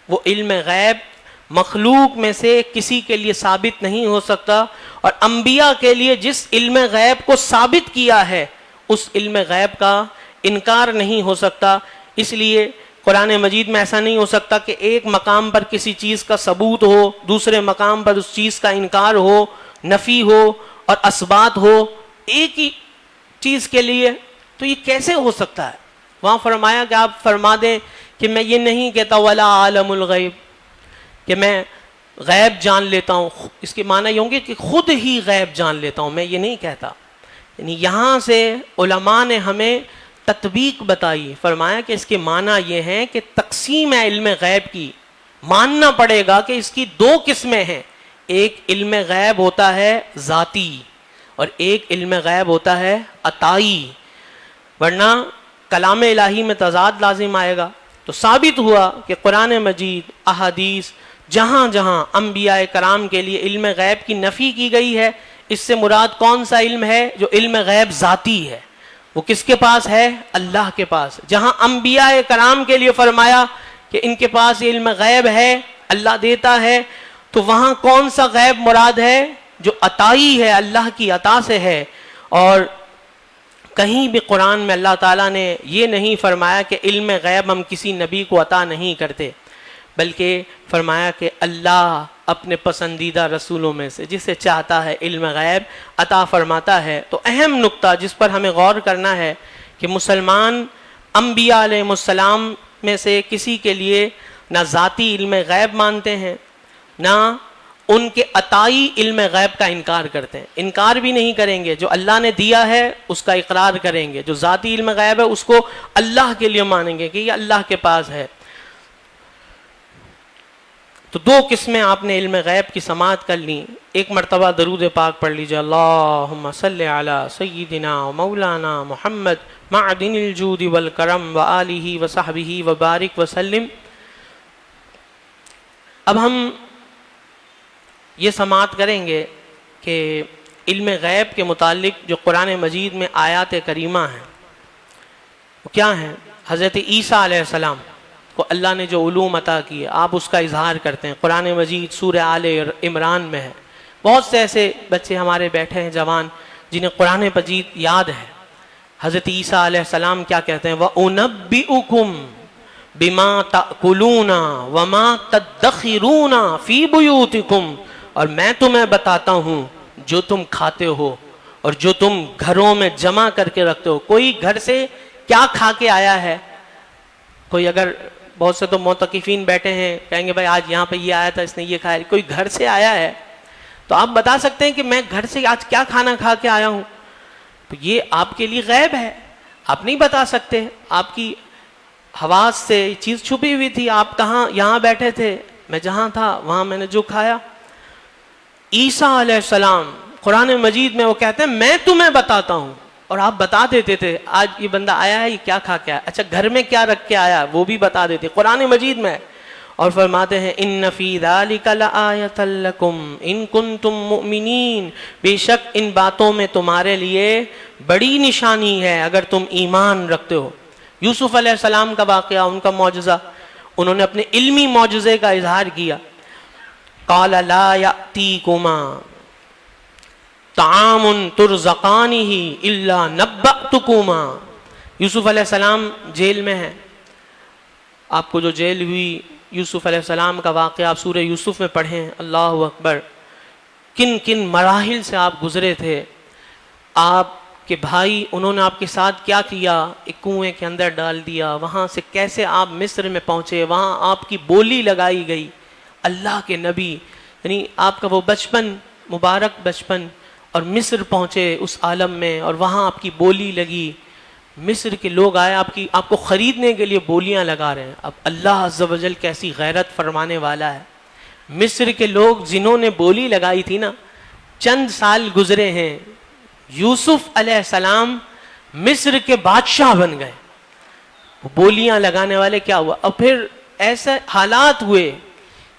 وہ علم غیب مخلوق میں سے کسی کے لیے ثابت نہیں ہو سکتا. اور انبیاء کے لیے جس علم غیب کو ثابت کیا ہے، اس علم غیب کا انکار نہیں ہو سکتا. اس لیے قرآن مجید میں ایسا نہیں ہو سکتا کہ ایک مقام پر کسی چیز کا ثبوت ہو، دوسرے مقام پر اس چیز کا انکار ہو، نفی ہو اور اثبات ہو ایک ہی چیز کے لیے. تو یہ کیسے ہو سکتا ہے؟ وہاں فرمایا کہ آپ فرما دیں کہ میں یہ نہیں کہتا ولا عالم الغیب، کہ میں غیب جان لیتا ہوں. اس کے معنی یہ ہوں گے کہ خود ہی غیب جان لیتا ہوں، میں یہ نہیں کہتا. یعنی یہاں سے علماء نے ہمیں تطبیق بتائی، فرمایا کہ اس کے معنی یہ ہے کہ تقسیم ہے علم غیب کی. ماننا پڑے گا کہ اس کی دو قسمیں ہیں. ایک علم غیب ہوتا ہے ذاتی، اور ایک علم غیب ہوتا ہے عطائی، ورنہ کلام الہی میں تضاد لازم آئے گا۔ تو ثابت ہوا کہ قرآن مجید، احادیث، جہاں جہاں انبیاء کرام کے لیے علم غیب کی نفی کی گئی ہے، اس سے مراد کون سا علم ہے؟ جو علم غیب ذاتی ہے، وہ کس کے پاس ہے؟ اللہ کے پاس۔ جہاں انبیاء کرام کے لیے فرمایا کہ ان کے پاس علم غیب ہے، اللہ دیتا ہے، تو وہاں کون سا غیب مراد ہے؟ جو عطائی ہے، اللہ کی عطا سے ہے۔ اور کہیں بھی قرآن میں اللہ تعالیٰ نے یہ نہیں فرمایا کہ علم غیب ہم کسی نبی کو عطا نہیں کرتے، بلکہ فرمایا کہ اللہ اپنے پسندیدہ رسولوں میں سے جسے چاہتا ہے علم غیب عطا فرماتا ہے۔ تو اہم نقطہ جس پر ہمیں غور کرنا ہے کہ مسلمان انبیاء علیہ السلام میں سے کسی کے لیے نہ ذاتی علم غیب مانتے ہیں، نہ ان کے عطائی علم غیب کا انکار کرتے ہیں، انکار بھی نہیں کریں گے۔ جو اللہ نے دیا ہے اس کا اقرار کریں گے، جو ذاتی علم غیب ہے اس کو اللہ کے لیے مانیں گے کہ یہ اللہ کے پاس ہے۔ تو دو قسمیں آپ نے علم غیب کی سماعت کر لی۔ ایک مرتبہ درود پاک پڑھ لیجئے، اللہم صلی علی سیدنا و مولانا محمد معدن الجود والکرم وآلہ وصحبہ وبارک وسلم۔ اب ہم یہ سماعت کریں گے کہ علم غیب کے متعلق جو قرآن مجید میں آیات کریمہ ہیں وہ کیا ہیں؟ حضرت عیسیٰ علیہ السلام کو اللہ نے جو علوم عطا کیے آپ اس کا اظہار کرتے ہیں۔ قرآن مجید سورہ آل عمران میں ہے۔ بہت سے ایسے بچے ہمارے بیٹھے ہیں جوان جنہیں قرآن مجید یاد ہے۔ حضرت عیسیٰ علیہ السلام کیا کہتے ہیں؟ وَأُنَبِّئُكُمْ بِمَا تَأْكُلُونَ وَمَا تَدَّخِرُونَ فِي بُيُوتِكُمْ، اور میں تمہیں بتاتا ہوں جو تم کھاتے ہو اور جو تم گھروں میں جمع کر کے رکھتے ہو۔ کوئی گھر سے کیا کھا کے آیا ہے؟ کوئی اگر بہت سے تو معتکفین بیٹھے ہیں کہیں گے بھائی آج یہاں پہ یہ آیا تھا، اس نے یہ کھایا۔ کوئی گھر سے آیا ہے تو آپ بتا سکتے ہیں کہ میں گھر سے آج کیا کھانا کھا کے آیا ہوں؟ تو یہ آپ کے لیے غیب ہے، آپ نہیں بتا سکتے۔ آپ کی حواس سے یہ چیز چھپی ہوئی تھی، آپ کہاں یہاں بیٹھے تھے، میں جہاں تھا وہاں میں نے جو کھایا۔ عیسیٰ علیہ السلام قرآن مجید میں وہ کہتے ہیں میں تمہیں بتاتا ہوں، اور آپ بتا دیتے تھے آج یہ بندہ آیا ہے یہ کیا کھا کے آیا، اچھا گھر میں کیا رکھ کے آیا وہ بھی بتا دیتے قرآن مجید میں۔ اور فرماتے ہیں ان فی ذلک لآیۃ لکم ان کنتم مؤمنین، بے شک ان باتوں میں تمہارے لیے بڑی نشانی ہے اگر تم ایمان رکھتے ہو۔ یوسف علیہ السلام کا واقعہ، ان کا معجزہ، انہوں نے اپنے علمی معجزے کا اظہار کیا۔ قال لا یأتیکما طعام ترزقانہ الا نبأتکما۔ یوسف علیہ السلام جیل میں ہیں، آپ کو جو جیل ہوئی یوسف علیہ السلام کا واقعہ آپ سورہ یوسف میں پڑھیں، اللہ اکبر، کن کن مراحل سے آپ گزرے تھے۔ آپ کے بھائی انہوں نے آپ کے ساتھ کیا کیا، ایک کنویں کے اندر ڈال دیا، وہاں سے کیسے آپ مصر میں پہنچے، وہاں آپ کی بولی لگائی گئی، اللہ کے نبی، یعنی آپ کا وہ بچپن، مبارک بچپن، اور مصر پہنچے اس عالم میں، اور وہاں آپ کی بولی لگی، مصر کے لوگ آئے آپ کو خریدنے کے لیے بولیاں لگا رہے ہیں۔ اب اللہ عز و جل کیسی غیرت فرمانے والا ہے، مصر کے لوگ جنہوں نے بولی لگائی تھی نا، چند سال گزرے ہیں، یوسف علیہ السلام مصر کے بادشاہ بن گئے، وہ بولیاں لگانے والے کیا ہوا۔ اور پھر ایسے حالات ہوئے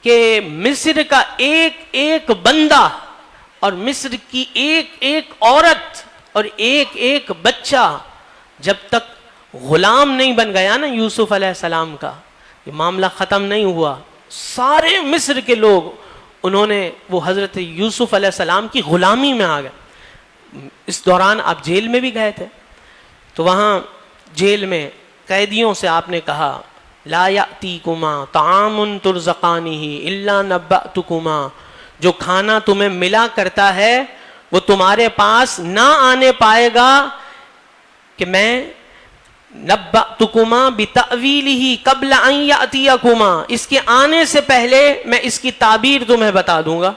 کہ مصر کا ایک ایک بندہ اور مصر کی ایک ایک عورت اور ایک ایک بچہ جب تک غلام نہیں بن گیا نا یوسف علیہ السلام کا، یہ معاملہ ختم نہیں ہوا، سارے مصر کے لوگ انہوں نے وہ حضرت یوسف علیہ السلام کی غلامی میں آ گئے۔ اس دوران آپ جیل میں بھی گئے تھے، تو وہاں جیل میں قیدیوں سے آپ نے کہا لا یأتیکما طعام ترزقانہ الا نبأتکما، جو کھانا تمہیں ملا کرتا ہے وہ تمہارے پاس نہ آنے پائے گا کہ میں نبأتکما بتأویلہ قبل ان یأتیکما، اس کے آنے سے پہلے میں اس کی تعبیر تمہیں بتا دوں گا۔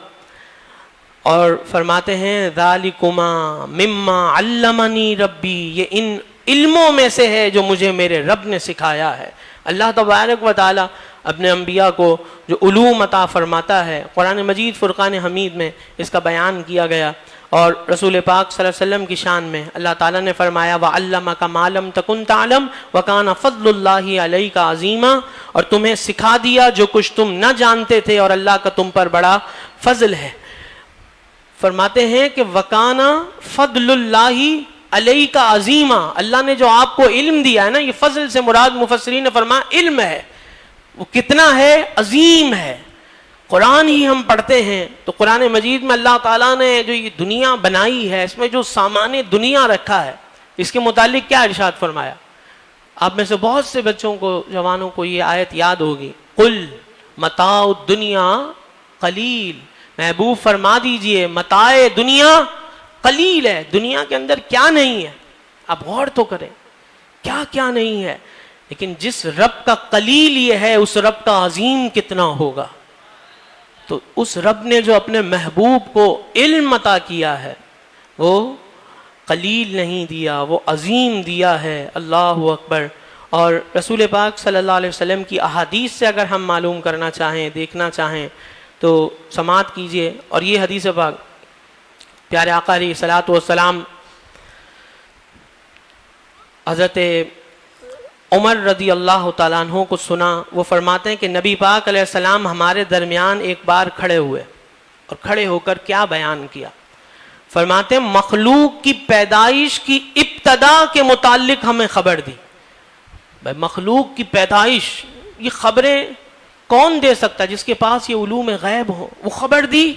اور فرماتے ہیں ذالکما مما علمنی ربی، یہ ان علموں میں سے ہے جو مجھے میرے رب نے سکھایا ہے۔ اللہ تبارک و تعالی اپنے انبیاء کو جو علوم عطا فرماتا ہے، قرآن مجید فرقان حمید میں اس کا بیان کیا گیا۔ اور رسول پاک صلی اللہ علیہ وسلم کی شان میں اللہ تعالیٰ نے فرمایا وَعَلَّمَكَ مَا لَمْ تَكُنْ تَعْلَمْ وَكَانَ فَضْلُ اللَّهِ عَلَيْكَ عَظِيمًا، اور تمہیں سکھا دیا جو کچھ تم نہ جانتے تھے اور اللہ کا تم پر بڑا فضل ہے۔ فرماتے ہیں کہ وَكَانَ فَضْلُ اللَّهِ عَلَيْكَ عَظِيمًا، اللہ نے جو آپ کو علم دیا ہے نا، یہ فضل سے مراد مفسرین نے فرمایا علم ہے، وہ کتنا ہے، عظیم ہے۔ قرآن ہی ہم پڑھتے ہیں تو قرآن مجید میں اللہ تعالیٰ نے جو یہ دنیا بنائی ہے، اس میں جو سامان دنیا رکھا ہے، اس کے متعلق کیا ارشاد فرمایا؟ آپ میں سے بہت سے بچوں کو، جوانوں کو یہ آیت یاد ہوگی، قل متاع الدنیا قلیل، محبوب فرما دیجئے متاع دنیا قلیل ہے، دنیا کے اندر کیا نہیں ہے، آپ غور تو کریں کیا کیا نہیں ہے، لیکن جس رب کا قلیل یہ ہے اس رب کا عظیم کتنا ہوگا۔ تو اس رب نے جو اپنے محبوب کو علم عطا کیا ہے وہ قلیل نہیں دیا، وہ عظیم دیا ہے۔ اللہ اکبر۔ اور رسول پاک صلی اللہ علیہ وسلم کی احادیث سے اگر ہم معلوم کرنا چاہیں، دیکھنا چاہیں تو سماعت کیجئے۔ اور یہ حدیث پاک پیارے آقا علیہ الصلوۃ والسلام حضرت عمر رضی اللہ تعالیٰ عنہ کو سنا، وہ فرماتے ہیں کہ نبی پاک علیہ السلام ہمارے درمیان ایک بار کھڑے ہوئے اور کھڑے ہو کر کیا بیان کیا؟ فرماتے ہیں مخلوق کی پیدائش کی ابتدا کے متعلق ہمیں خبر دی۔ بھائی مخلوق کی پیدائش، یہ خبریں کون دے سکتا ہے جس کے پاس یہ علوم غیب ہو؟ وہ خبر دی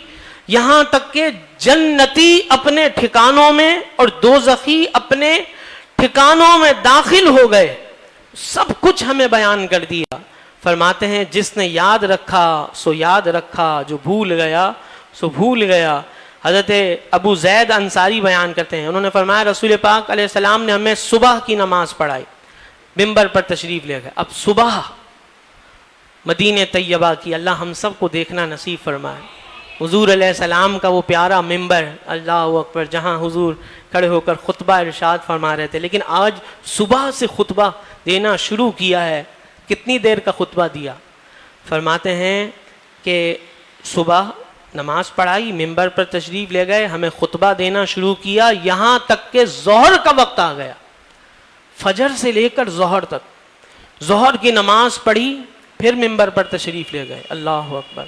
یہاں تک کہ جنتی اپنے ٹھکانوں میں اور دوزخی اپنے ٹھکانوں میں داخل ہو گئے، سب کچھ ہمیں بیان کر دیا۔ فرماتے ہیں جس نے یاد رکھا سو یاد رکھا، جو بھول گیا سو بھول گیا۔ حضرت ابو زید انصاری بیان کرتے ہیں، انہوں نے فرمایا رسول پاک علیہ السلام نے ہمیں صبح کی نماز پڑھائی، منبر پر تشریف لے گئے۔ اب صبح مدینہ طیبہ کی اللہ ہم سب کو دیکھنا نصیب فرمائے، حضور علیہ السلام کا وہ پیارا منبر، اللہ اکبر، جہاں حضور کھڑے ہو کر خطبہ ارشاد فرما رہے تھے، لیکن آج صبح سے خطبہ دینا شروع کیا ہے۔ کتنی دیر کا خطبہ دیا؟ فرماتے ہیں کہ صبح نماز پڑھائی، منبر پر تشریف لے گئے، ہمیں خطبہ دینا شروع کیا، یہاں تک کہ ظہر کا وقت آ گیا، فجر سے لے کر ظہر تک، ظہر کی نماز پڑھی، پھر منبر پر تشریف لے گئے، اللہ اکبر،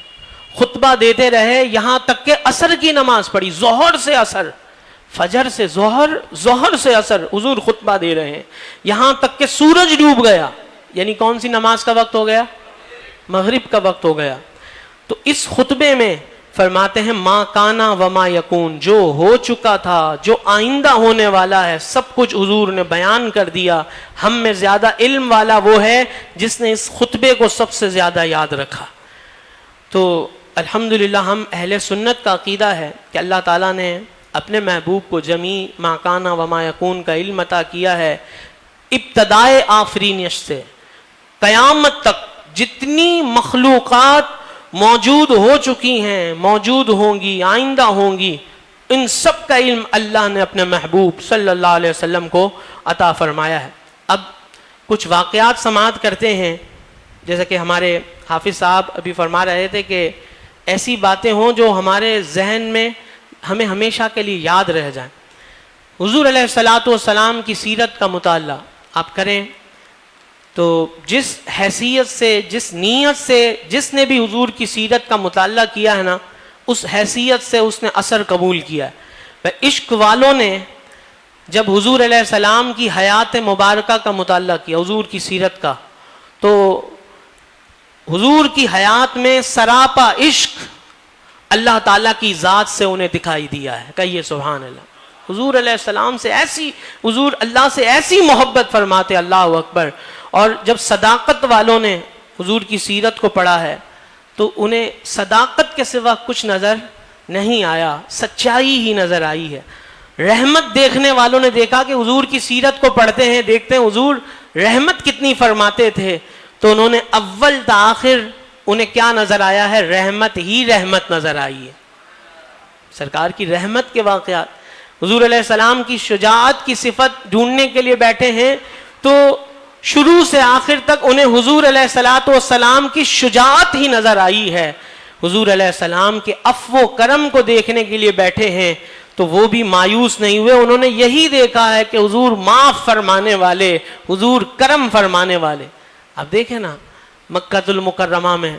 خطبہ دیتے رہے یہاں تک کہ عصر کی نماز پڑھی، ظہر سے عصر، فجر سے ظہر، ظہر سے عصر، حضور خطبہ دے رہے ہیں، یہاں تک کہ سورج ڈوب گیا، یعنی کون سی نماز کا وقت ہو گیا؟ مغرب کا وقت ہو گیا۔ تو اس خطبے میں فرماتے ہیں ما کانا وما یکون، جو ہو چکا تھا، جو آئندہ ہونے والا ہے، سب کچھ حضور نے بیان کر دیا۔ ہم میں زیادہ علم والا وہ ہے جس نے اس خطبے کو سب سے زیادہ یاد رکھا۔ تو الحمدللہ ہم اہل سنت کا عقیدہ ہے کہ اللہ تعالیٰ نے اپنے محبوب کو جمیع ما کانا وما یکون کا علم عطا کیا ہے، ابتدائے آفرینش سے قیامت تک جتنی مخلوقات موجود ہو چکی ہیں، موجود ہوں گی، آئندہ ہوں گی، ان سب کا علم اللہ نے اپنے محبوب صلی اللہ علیہ وسلم کو عطا فرمایا ہے۔ اب کچھ واقعات سماعت کرتے ہیں، جیسا کہ ہمارے حافظ صاحب ابھی فرما رہے تھے کہ ایسی باتیں ہوں جو ہمارے ذہن میں ہمیں ہمیشہ کے لیے یاد رہ جائیں۔ حضور علیہ الصلوۃ والسلام کی سیرت کا مطالعہ آپ کریں تو جس حیثیت سے، جس نیت سے جس نے بھی حضور کی سیرت کا مطالعہ کیا ہے نا، اس حیثیت سے اس نے اثر قبول کیا ہے۔ عشق والوں نے جب حضور علیہ السلام کی حیات مبارکہ کا مطالعہ کیا، حضور کی سیرت کا، تو حضور کی حیات میں سراپا عشق اللہ تعالیٰ کی ذات سے انہیں دکھائی دیا ہے۔ کہیے سبحان اللہ۔ حضور علیہ السلام سے ایسی، حضور اللہ سے ایسی محبت فرماتے، اللہ اکبر۔ اور جب صداقت والوں نے حضور کی سیرت کو پڑھا ہے تو انہیں صداقت کے سوا کچھ نظر نہیں آیا، سچائی ہی نظر آئی ہے۔ رحمت دیکھنے والوں نے دیکھا کہ حضور کی سیرت کو پڑھتے ہیں، دیکھتے ہیں حضور رحمت کتنی فرماتے تھے، تو انہوں نے اول تا آخر انہیں کیا نظر آیا ہے؟ رحمت ہی رحمت نظر آئی ہے، سرکار کی رحمت کے واقعات۔ حضور علیہ السلام کی شجاعت کی صفت ڈھونڈنے کے لیے بیٹھے ہیں تو شروع سے آخر تک انہیں حضور علیہ الصلوۃ والسلام کی شجاعت ہی نظر آئی ہے۔ حضور علیہ السلام کے عفو و کرم کو دیکھنے کے لیے بیٹھے ہیں تو وہ بھی مایوس نہیں ہوئے، انہوں نے یہی دیکھا ہے کہ حضور معاف فرمانے والے، حضور کرم فرمانے والے۔ اب دیکھیں نا مکہ المکرمہ میں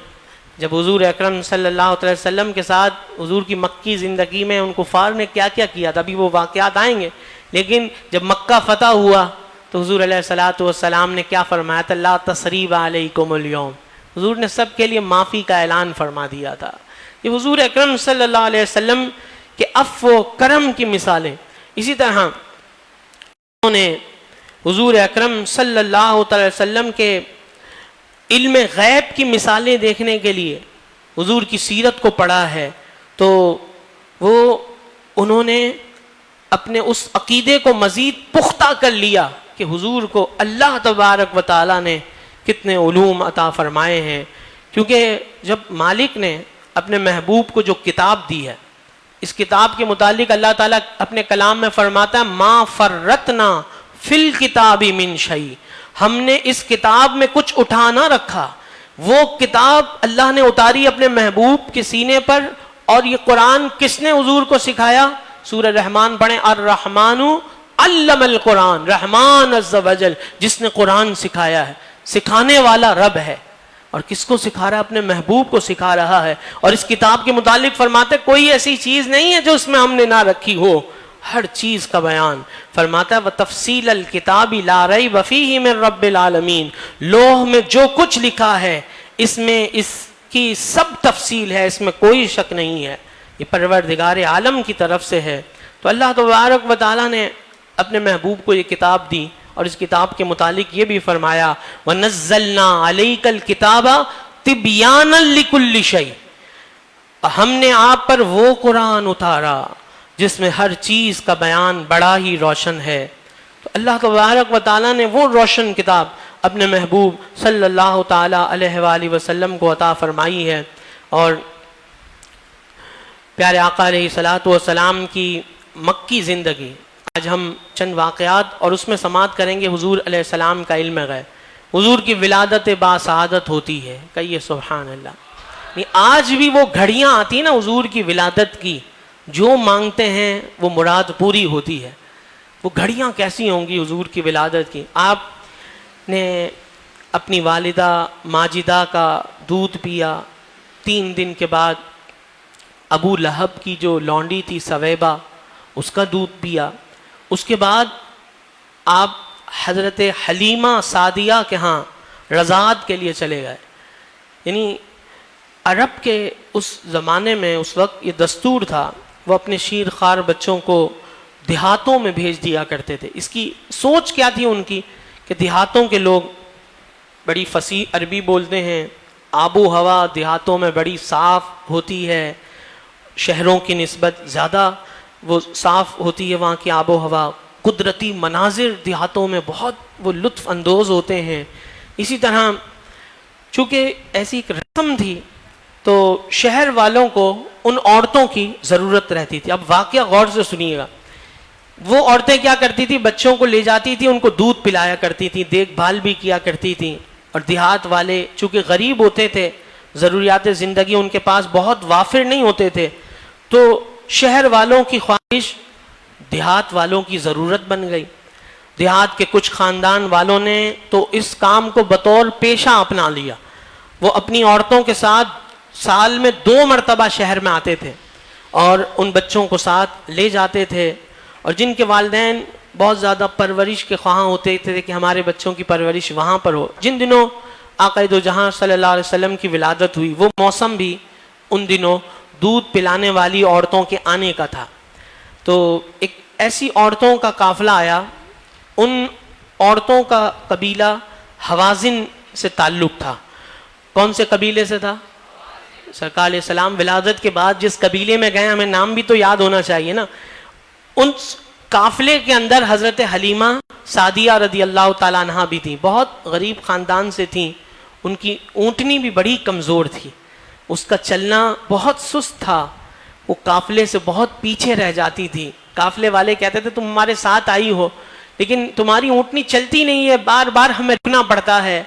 جب حضور اکرم صلی اللہ علیہ وسلم کے ساتھ حضور کی مکی زندگی میں ان کفار نے کیا کیا کیا تھا، ابھی وہ واقعات آئیں گے، لیکن جب مکہ فتح ہوا تو حضور علیہ الصلوۃ والسلام نے کیا فرمایا تھا؟ لا تثریب علیکم اليوم، حضور نے سب کے لیے معافی کا اعلان فرما دیا تھا۔ یہ حضور اکرم صلی اللہ علیہ وسلم کے عفو و کرم کی مثالیں۔ اسی طرح انہوں نے حضور اکرم صلی اللہ علیہ وسلم کے علم غیب کی مثالیں دیکھنے کے لیے حضور کی سیرت کو پڑھا ہے، تو وہ انہوں نے اپنے اس عقیدے کو مزید پختہ کر لیا کہ حضور کو اللہ تبارک و تعالیٰ نے کتنے علوم عطا فرمائے ہیں، کیونکہ جب مالک نے اپنے محبوب کو جو کتاب دی ہے، اس کتاب کے متعلق اللہ تعالیٰ اپنے کلام میں فرماتا ہے ما فرطنا فی الکتاب من شیء، ہم نے اس کتاب میں کچھ اٹھا نہ رکھا۔ وہ کتاب اللہ نے اتاری اپنے محبوب کے سینے پر، اور یہ قرآن کس نے حضور کو سکھایا؟ سورہ رحمان پڑھیں، الرحمن علم القرآن، رحمان عز وجل جس نے قرآن سکھایا ہے، سکھانے والا رب ہے، اور کس کو سکھا رہا ہے؟ اپنے محبوب کو سکھا رہا ہے۔ اور اس کتاب کے متعلق فرماتے کوئی ایسی چیز نہیں ہے جو اس میں ہم نے نہ رکھی ہو، ہر چیز کا بیان فرماتا ہے وتفصیل الکتاب لا ریب فیہ من رب العالمین، لوح میں جو کچھ لکھا ہے اس میں اس کی سب تفصیل ہے، اس میں کوئی شک نہیں ہے، یہ پروردگار عالم کی طرف سے ہے۔ تو اللہ تبارک و تعالیٰ نے اپنے محبوب کو یہ کتاب دی، اور اس کتاب کے متعلق یہ بھی فرمایا وَنَزَّلْنَا عَلَيْكَ الْكِتَابَ تِبْيَانًا لِكُلِّ شَيْءٍ، ہم نے آپ پر وہ قرآن اتارا جس میں ہر چیز کا بیان بڑا ہی روشن ہے۔ تو اللہ تبارک و تعالیٰ نے وہ روشن کتاب اپنے محبوب صلی اللہ تعالیٰ علیہ وآلہ وسلم کو عطا فرمائی ہے۔ اور پیارے آقا علیہ الصلوۃ والسلام کی مکی زندگی، آج ہم چند واقعات اور اس میں سماعت کریں گے حضور علیہ السلام کا علم غیب۔ حضور کی ولادت باسعادت ہوتی ہے، کہیے سبحان اللہ۔ آج بھی وہ گھڑیاں آتی ہیں نا حضور کی ولادت کی، جو مانگتے ہیں وہ مراد پوری ہوتی ہے۔ وہ گھڑیاں کیسی ہوں گی حضور کی ولادت کی؟ آپ نے اپنی والدہ ماجدہ کا دودھ پیا، 3 دن کے بعد ابو لہب کی جو لونڈی تھی سویبہ، اس کا دودھ پیا، اس کے بعد آپ حضرت حلیمہ سعدیہ کے ہاں رضاعت کے لیے چلے گئے۔ یعنی عرب کے اس زمانے میں اس وقت یہ دستور تھا، وہ اپنے شیر خوار بچوں کو دیہاتوں میں بھیج دیا کرتے تھے۔ اس کی سوچ کیا تھی ان کی کہ دیہاتوں کے لوگ بڑی فصیح عربی بولتے ہیں، آب و ہوا دیہاتوں میں بڑی صاف ہوتی ہے، شہروں کی نسبت زیادہ وہ صاف ہوتی ہے وہاں کی آب و ہوا، قدرتی مناظر دیہاتوں میں بہت وہ لطف اندوز ہوتے ہیں۔ اسی طرح چونکہ ایسی ایک رسم تھی تو شہر والوں کو ان عورتوں کی ضرورت رہتی تھی۔ اب واقعہ غور سے سنیے گا۔ وہ عورتیں کیا کرتی تھی؟ بچوں کو لے جاتی تھی، ان کو دودھ پلایا کرتی تھی، دیکھ بھال بھی کیا کرتی تھی۔ اور دیہات والے چونکہ غریب ہوتے تھے، ضروریات زندگی ان کے پاس بہت وافر نہیں ہوتے تھے، تو شہر والوں کی خواہش دیہات والوں کی ضرورت بن گئی۔ دیہات کے کچھ خاندان والوں نے تو اس کام کو بطور پیشہ اپنا لیا۔ وہ اپنی عورتوں کے ساتھ سال میں 2 مرتبہ شہر میں آتے تھے اور ان بچوں کو ساتھ لے جاتے تھے، اور جن کے والدین بہت زیادہ پرورش کے خواہاں ہوتے تھے کہ ہمارے بچوں کی پرورش وہاں پر ہو۔ جن دنوں آقا دو جہاں صلی اللہ علیہ وسلم کی ولادت ہوئی، وہ موسم بھی ان دنوں دودھ پلانے والی عورتوں کے آنے کا تھا۔ تو ایک ایسی عورتوں کا قافلہ آیا، ان عورتوں کا قبیلہ حوازن سے تعلق تھا۔ کون سے قبیلے سے تھا؟ سرکار علیہ السلام ولادت کے بعد جس قبیلے میں گئے، ہمیں نام بھی تو یاد ہونا چاہیے نا۔ ان قافلے کے اندر حضرت حلیمہ سعدیہ رضی اللہ تعالیٰ عنہا بھی تھیں، بہت غریب خاندان سے تھیں۔ ان کی اونٹنی بھی بڑی کمزور تھی، اس کا چلنا بہت سست تھا، وہ قافلے سے بہت پیچھے رہ جاتی تھی۔ قافلے والے کہتے تھے تم ہمارے ساتھ آئی ہو لیکن تمہاری اونٹنی چلتی نہیں ہے، بار بار ہمیں رکنا پڑتا ہے۔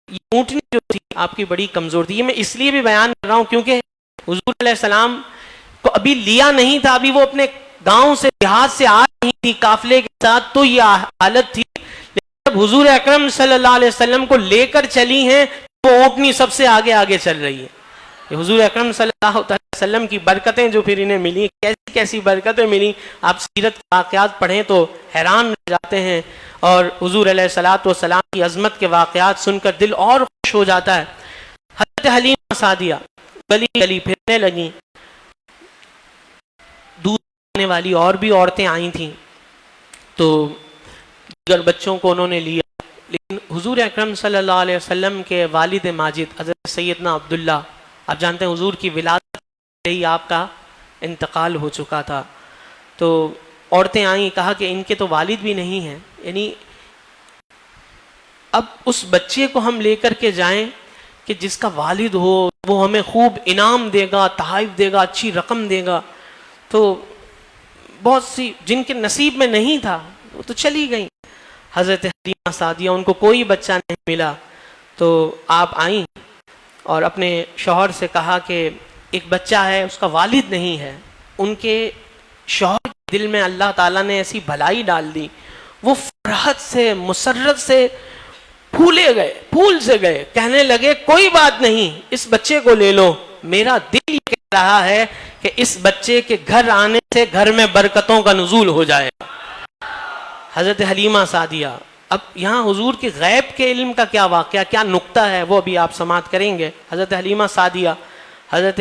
یہ اونٹنی جو تھی آپ کی بڑی کمزور تھی۔ یہ میں اس لیے بھی بیان کر رہا ہوں کیونکہ حضور علیہ السلام کو ابھی لیا نہیں تھا، ابھی وہ اپنے گاؤں سے دیہات سے آ رہی تھی قافلے کے ساتھ، تو یہ حالت تھی. لیکن جب حضور اکرم صلی اللہ علیہ وسلم کو لے کر چلی ہیں وہ اونٹنی سب سے آگے آگے چل رہی ہے. یہ حضور اکرم صلی اللہ علیہ وسلم کی برکتیں جو پھر انہیں ملی، کیسی کیسی برکتیں ملی. آپ سیرت کے واقعات پڑھیں تو حیران رہ جاتے ہیں، اور حضور علیہ الصلوۃ والسلام کی عظمت کے واقعات سن کر دل اور خوش ہو جاتا ہے. حضرت حلیمہ سعدیہ گلی گلی پھرنے لگیں. دودھ دینے والی اور بھی عورتیں آئی تھیں تو دیگر بچوں کو انہوں نے لیا، لیکن حضور اکرم صلی اللہ علیہ وسلم کے والد ماجد حضرت سیدنا عبداللہ، آپ جانتے ہیں حضور کی ولادت ہی آپ کا انتقال ہو چکا تھا. تو عورتیں آئیں، کہا کہ ان کے تو والد بھی نہیں ہیں، یعنی اب اس بچے کو ہم لے کر کے جائیں کہ جس کا والد ہو وہ ہمیں خوب انعام دے گا، تحائف دے گا، اچھی رقم دے گا. تو بہت سی جن کے نصیب میں نہیں تھا وہ تو چلی گئیں. حضرت حلیمہ سعدیہ ان کو کوئی بچہ نہیں ملا، تو آپ آئیں اور اپنے شوہر سے کہا کہ ایک بچہ ہے اس کا والد نہیں ہے. ان کے شوہر کے دل میں اللہ تعالیٰ نے ایسی بھلائی ڈال دی، وہ فرحت سے مسرت سے پھول سے گئے، کہنے لگے کوئی بات نہیں، اس بچے کو لے لو. میرا دل یہ کہہ رہا ہے کہ اس بچے کے گھر آنے سے گھر میں برکتوں کا نزول ہو جائے. حضرت حلیمہ سعدیہ، اب یہاں حضور کے غیب کے علم کا کیا واقعہ، کیا نقطہ ہے، وہ ابھی آپ سماعت کریں گے. حضرت حلیمہ سعدیہ حضرت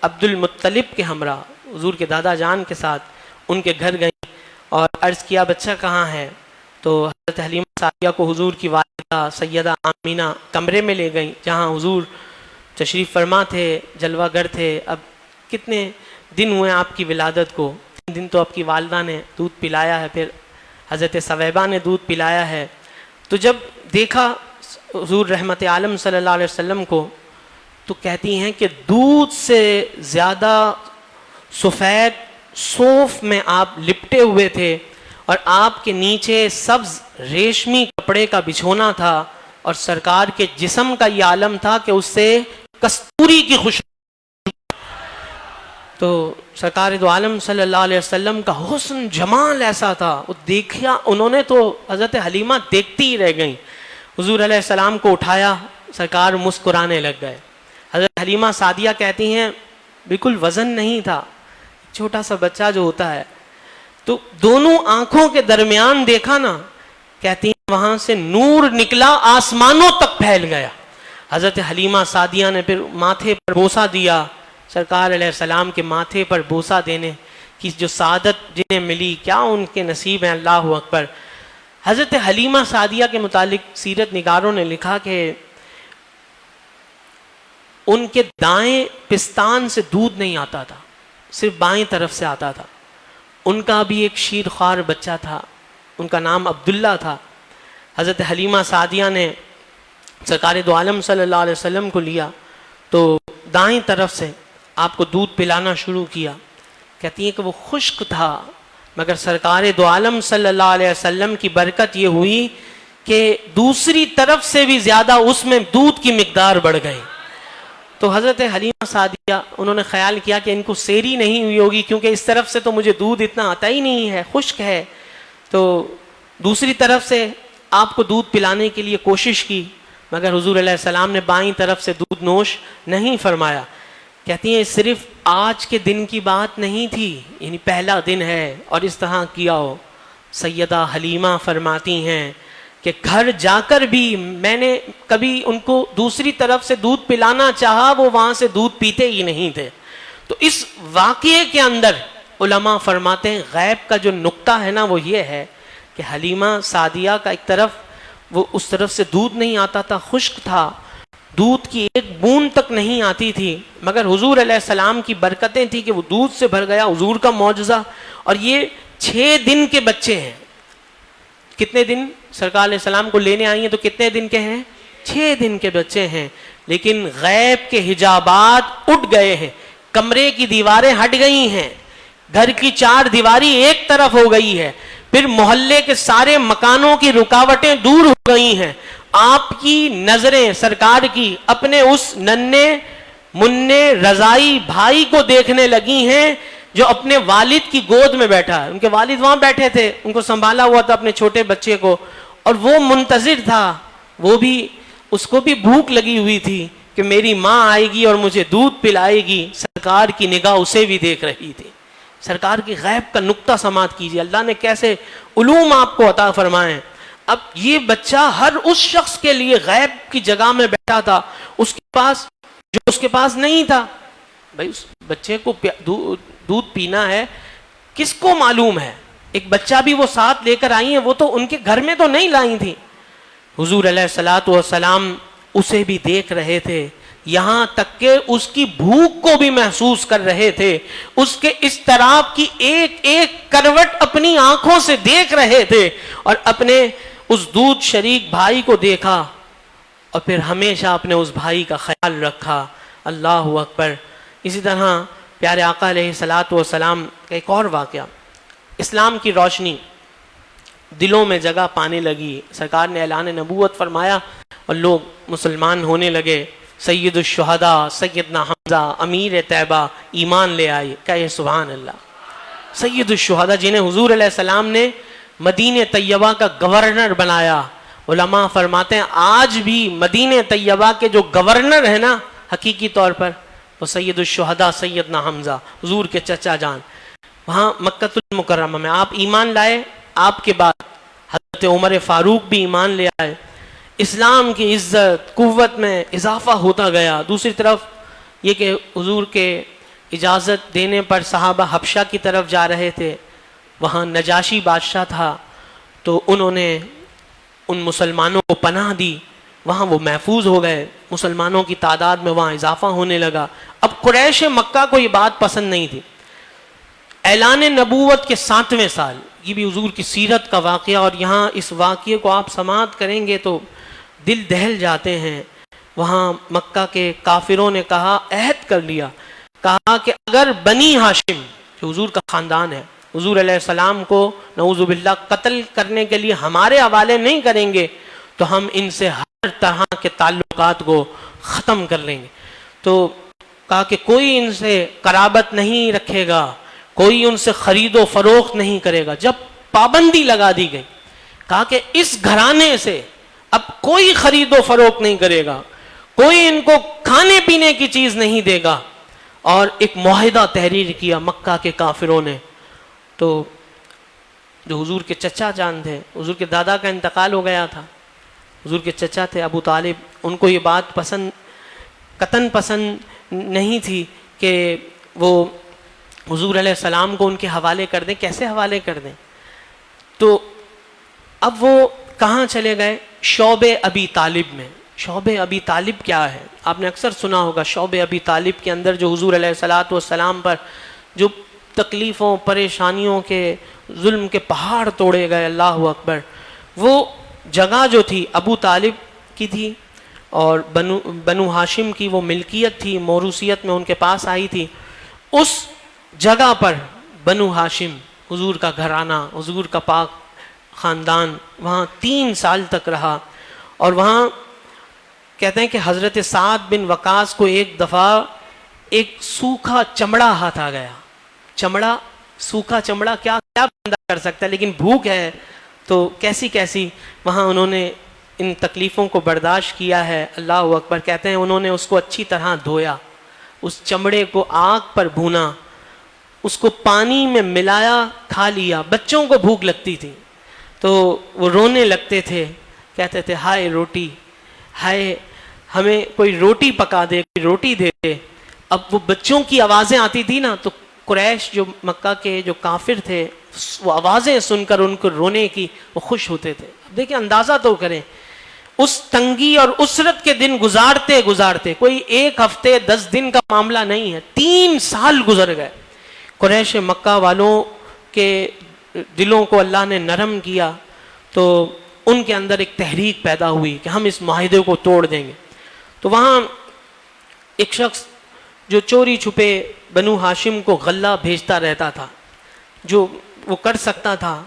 عبد المطلب کے ہمراہ حضور کے دادا جان کے ساتھ ان کے گھر گئیں اور عرض کیا بچہ کہاں ہے. تو حضرت حلیمہ سعدیہ کو حضور کی والدہ سیدہ آمینہ کمرے میں لے گئیں جہاں حضور تشریف فرما تھے، جلوہ گر تھے. اب کتنے دن ہوئے آپ کی ولادت کو؟ 3 دن تو آپ کی والدہ نے دودھ پلایا ہے، پھر حضرت ثویبہ نے دودھ پلایا ہے. تو جب دیکھا حضور رحمت عالم صلی اللہ علیہ وسلم کو تو کہتی ہیں کہ دودھ سے زیادہ سفید صوف میں آپ لپٹے ہوئے تھے اور آپ کے نیچے سبز ریشمی کپڑے کا بچھونا تھا، اور سرکار کے جسم کا یہ عالم تھا کہ اس سے کستوری کی خوشبو. تو سرکار دو عالم صلی اللہ علیہ وسلم کا حسن جمال ایسا تھا، وہ دیکھا انہوں نے تو حضرت حلیمہ دیکھتی ہی رہ گئیں. حضور علیہ السلام کو اٹھایا، سرکار مسکرانے لگ گئے. حضرت حلیمہ سعدیہ کہتی ہیں بالکل وزن نہیں تھا، چھوٹا سا بچہ جو ہوتا ہے، تو دونوں آنکھوں کے درمیان دیکھا نا، کہتی ہیں وہاں سے نور نکلا آسمانوں تک پھیل گیا. حضرت حلیمہ سعدیہ نے پھر ماتھے پر بوسہ دیا. سرکار علیہ السلام کے ماتھے پر بوسہ دینے کی جو سعادت جنہیں ملی، کیا ان کے نصیب ہیں، اللہ اکبر. حضرت حلیمہ سعدیہ کے متعلق سیرت نگاروں نے لکھا کہ ان کے دائیں پستان سے دودھ نہیں آتا تھا، صرف بائیں طرف سے آتا تھا. ان کا بھی ایک شیر خوار بچہ تھا، ان کا نام عبداللہ تھا. حضرت حلیمہ سعدیہ نے سرکار دو عالم صلی اللہ علیہ وسلم کو لیا تو دائیں طرف سے آپ کو دودھ پلانا شروع کیا. کہتی ہیں کہ وہ خشک تھا، مگر سرکار دو عالم صلی اللہ علیہ وسلم کی برکت یہ ہوئی کہ دوسری طرف سے بھی زیادہ اس میں دودھ کی مقدار بڑھ گئی. تو حضرت حلیمہ سعدیہ انہوں نے خیال کیا کہ ان کو سیری نہیں ہوئی ہوگی، کیونکہ اس طرف سے تو مجھے دودھ اتنا آتا ہی نہیں ہے، خشک ہے. تو دوسری طرف سے آپ کو دودھ پلانے کے لیے کوشش کی، مگر حضور علیہ السلام نے بائیں طرف سے دودھ نوش نہیں فرمایا. کہتی ہیں صرف آج کے دن کی بات نہیں تھی، یعنی پہلا دن ہے اور اس طرح کیا ہو. سیدہ حلیمہ فرماتی ہیں کہ گھر جا کر بھی میں نے کبھی ان کو دوسری طرف سے دودھ پلانا چاہا، وہ وہاں سے دودھ پیتے ہی نہیں تھے. تو اس واقعے کے اندر علماء فرماتے ہیں غیب کا جو نقطہ ہے نا وہ یہ ہے کہ حلیمہ سعدیہ کا ایک طرف وہ اس طرف سے دودھ نہیں آتا تھا، خشک تھا، دودھ کی ایک بوند تک نہیں آتی تھی، مگر حضور علیہ السلام کی برکتیں تھیں کہ وہ دودھ سے بھر گیا، حضور کا معجزہ. اور یہ 6 دن کے بچے ہیں. کتنے دن سرکار علیہ السلام کو لینے آئی ہیں تو کتنے دن کے ہیں؟ 6 دن کے بچے ہیں. لیکن غیب کے حجابات اٹھ گئے ہیں، کمرے کی دیواریں ہٹ گئی ہیں، گھر کی 4 دیواری ایک طرف ہو گئی ہے، پھر محلے کے سارے مکانوں کی رکاوٹیں دور ہو گئی ہیں. آپ کی نظریں سرکار کی اپنے اس ننھے مننے رضائی بھائی کو دیکھنے لگی ہیں جو اپنے والد کی گود میں بیٹھا ہے. ان کے والد وہاں بیٹھے تھے, ان کو سنبھالا ہوا تھا اپنے چھوٹے بچے کو, اور وہ منتظر تھا, وہ بھی اس کو بھی بھوک لگی ہوئی تھی کہ میری ماں آئے گی اور مجھے دودھ پلائے گی. سرکار کی نگاہ اسے بھی دیکھ رہی تھی. سرکار کی غیب کا نقطہ سماعت کیجیے, اللہ نے کیسے علوم آپ کو عطا فرمائے. اب یہ بچہ ہر اس شخص کے لیے غیب کی جگہ میں بیٹھا تھا, اس کے پاس جو اس کے پاس نہیں تھا. بھائی اس بچے کو دودھ پینا ہے, کس کو معلوم ہے؟ ایک بچہ بھی وہ ساتھ لے کر آئی ہیں, وہ تو ان کے گھر میں تو نہیں لائی تھی. حضور علیہ الصلوۃ والسلام اسے بھی دیکھ رہے تھے, یہاں تک کہ اس کی بھوک کو بھی محسوس کر رہے تھے, اس کے اضطراب کی ایک ایک کروٹ اپنی آنکھوں سے دیکھ رہے تھے, اور اپنے اس دودھ شریک بھائی کو دیکھا اور پھر ہمیشہ اپنے اس بھائی کا خیال رکھا. اللہ اکبر. اسی طرح پیارے آقا علیہ الصلوۃ والسلام کا ایک اور واقعہ, اسلام کی روشنی دلوں میں جگہ پانے لگی, سرکار نے اعلان نبوت فرمایا اور لوگ مسلمان ہونے لگے. سید الشہداء سیدنا حمزہ امیر طیبہ ایمان لے آئے. کہے سبحان اللہ. سید الشہداء جنہیں حضور علیہ السلام نے مدینہ طیبہ کا گورنر بنایا. علماء فرماتے ہیں آج بھی مدینہ طیبہ کے جو گورنر ہیں نا حقیقی طور پر, وہ سید الشہداء سیدنا حمزہ حضور کے چچا جان. وہاں مکہ المکرمہ میں آپ ایمان لائے, آپ کے بعد حضرت عمر فاروق بھی ایمان لے آئے. اسلام کی عزت قوت میں اضافہ ہوتا گیا. دوسری طرف یہ کہ حضور کے اجازت دینے پر صحابہ حبشہ کی طرف جا رہے تھے, وہاں نجاشی بادشاہ تھا, تو انہوں نے ان مسلمانوں کو پناہ دی, وہاں وہ محفوظ ہو گئے. مسلمانوں کی تعداد میں وہاں اضافہ ہونے لگا. اب قریش مکہ کو یہ بات پسند نہیں تھی. اعلان نبوت کے 7ویں سال, یہ بھی حضور کی سیرت کا واقعہ, اور یہاں اس واقعے کو آپ سماعت کریں گے تو دل دہل جاتے ہیں. وہاں مکہ کے کافروں نے کہا, عہد کر لیا, کہا کہ اگر بنی ہاشم جو حضور کا خاندان ہے, حضور علیہ السلام کو نعوذ باللہ قتل کرنے کے لیے ہمارے حوالے نہیں کریں گے تو ہم ان سے ہر طرح کے تعلقات کو ختم کر لیں گے. تو کہا کہ کوئی ان سے قرابت نہیں رکھے گا, کوئی ان سے خرید و فروخت نہیں کرے گا. جب پابندی لگا دی گئی, کہا کہ اس گھرانے سے اب کوئی خرید و فروخت نہیں کرے گا, کوئی ان کو کھانے پینے کی چیز نہیں دے گا, اور ایک معاہدہ تحریر کیا مکہ کے کافروں نے. تو جو حضور کے چچا جان تھے, حضور کے دادا کا انتقال ہو گیا تھا, حضور کے چچا تھے ابو طالب, ان کو یہ بات قطعاً پسند نہیں تھی کہ وہ حضور علیہ السلام کو ان کے حوالے کر دیں. کیسے حوالے کر دیں؟ تو اب وہ کہاں چلے گئے؟ شعب ابی طالب میں. شعب ابی طالب کیا ہے؟ آپ نے اکثر سنا ہوگا. شعب ابی طالب کے اندر جو حضور علیہ الصلوۃ والسلام پر جو تکلیفوں پریشانیوں کے ظلم کے پہاڑ توڑے گئے, اللہ اکبر, وہ جگہ جو تھی ابو طالب کی تھی, اور بنو ہاشم کی وہ ملکیت تھی, موروثیت میں ان کے پاس آئی تھی. اس جگہ پر بنو ہاشم, حضور کا گھرانہ, حضور کا پاک خاندان وہاں 3 سال تک رہا. اور وہاں کہتے ہیں کہ حضرت سعد بن وقاص کو ایک دفعہ ایک سوکھا چمڑا ہاتھ آ گیا. چمڑا, سوکھا چمڑا کیا بندہ کر سکتا ہے, لیکن بھوک ہے تو کیسی وہاں انہوں نے ان تکلیفوں کو برداشت کیا ہے. اللہ اکبر. کہتے ہیں انہوں نے اس کو اچھی طرح دھویا, اس چمڑے کو آگ پر بھونا, اس کو پانی میں ملایا, کھا لیا. بچوں کو بھوک لگتی تھی تو وہ رونے لگتے تھے, کہتے تھے ہائے روٹی, ہائے ہمیں کوئی روٹی پکا دے, کوئی روٹی دے دے. اب وہ بچوں کی آوازیں آتی تھی نا, تو قریش جو مکہ کے جو کافر تھے, وہ آوازیں سن کر ان کو رونے کی وہ خوش ہوتے تھے. اب دیکھیں, اندازہ تو کریں, اس تنگی اور اسرت کے دن گزارتے گزارتے, کوئی 1 ہفتے 10 دن کا معاملہ نہیں ہے, 3 سال گزر گئے. قریش مکہ والوں کے دلوں کو اللہ نے نرم کیا, تو ان کے اندر ایک تحریک پیدا ہوئی کہ ہم اس معاہدے کو توڑ دیں گے. تو وہاں ایک شخص جو چوری چھپے بنو ہاشم کو غلہ بھیجتا رہتا تھا, جو وہ کر سکتا تھا,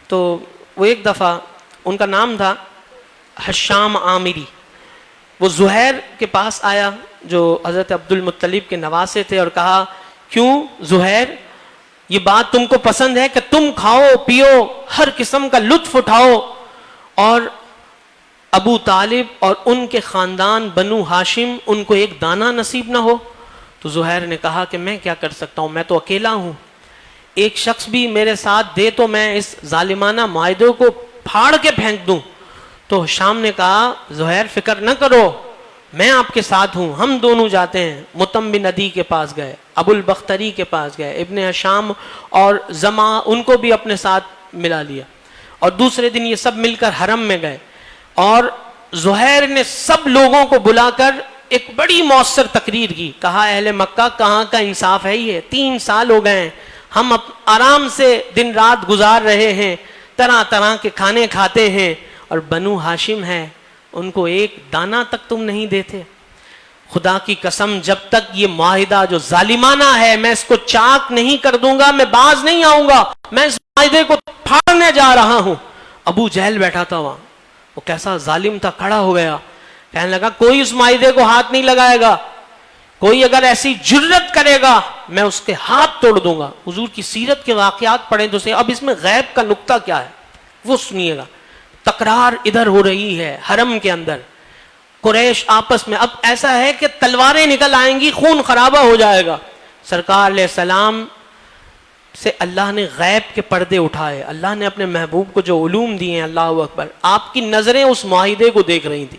تو وہ ایک دفعہ, ان کا نام تھا حشام عامری, وہ زہیر کے پاس آیا. جو حضرت عبد المطلب کے نواسے تھے اور کہا کیوں زہیر یہ بات تم کو پسند ہے کہ تم کھاؤ پیو ہر قسم کا لطف اٹھاؤ اور ابو طالب اور ان کے خاندان بنو ہاشم ان کو ایک دانہ نصیب نہ ہو؟ تو زہیر نے کہا کہ میں کیا کر سکتا ہوں، میں تو اکیلا ہوں، ایک شخص بھی میرے ساتھ دے تو میں اس ظالمانہ معاہدے کو پھاڑ کے پھینک دوں۔ تو شام نے کہا زہیر فکر نہ کرو، میں آپ کے ساتھ ہوں، ہم دونوں جاتے ہیں۔ متم بن ندی کے پاس گئے، ابو البختری کے پاس گئے، ابن حشام اور زما ان کو بھی اپنے ساتھ ملا لیا، اور دوسرے دن یہ سب مل کر حرم میں گئے، اور زہیر نے سب لوگوں کو بلا کر ایک بڑی مؤثر تقریر کی، کہا اہل مکہ کہاں کا انصاف ہے، یہ 3 سال ہو گئے ہیں ہم آرام سے دن رات گزار رہے ہیں، طرح طرح کے کھانے کھاتے ہیں، اور بنو ہاشم ہے ان کو ایک دانہ تک تم نہیں دیتے۔ خدا کی قسم جب تک یہ معاہدہ جو ظالمانہ ہے میں اس کو چاک نہیں کر دوں گا میں باز نہیں آؤں گا، میں اس معاہدے کو پھاڑنے جا رہا ہوں۔ ابو جہل بیٹھا تھا وہاں، وہ کیسا ظالم تھا، کھڑا ہو گیا، کہنے لگا کوئی اس معاہدے کو ہاتھ نہیں لگائے گا، کوئی اگر ایسی جرت کرے گا میں اس کے ہاتھ توڑ دوں گا۔ حضور کی سیرت کے واقعات پڑھیں تو اب اس میں غیب کا نقطہ کیا ہے وہ سنیے گا۔ تکرار ادھر ہو رہی ہے حرم کے اندر، قریش آپس میں، اب ایسا ہے کہ تلواریں نکل آئیں گی، خون خرابہ ہو جائے گا۔ سرکار علیہ السلام سے اللہ نے غیب کے پردے اٹھائے، اللہ نے اپنے محبوب کو جو علوم دیے ہیں، اللہ اکبر، آپ کی نظریں اس معاہدے کو دیکھ رہی تھی۔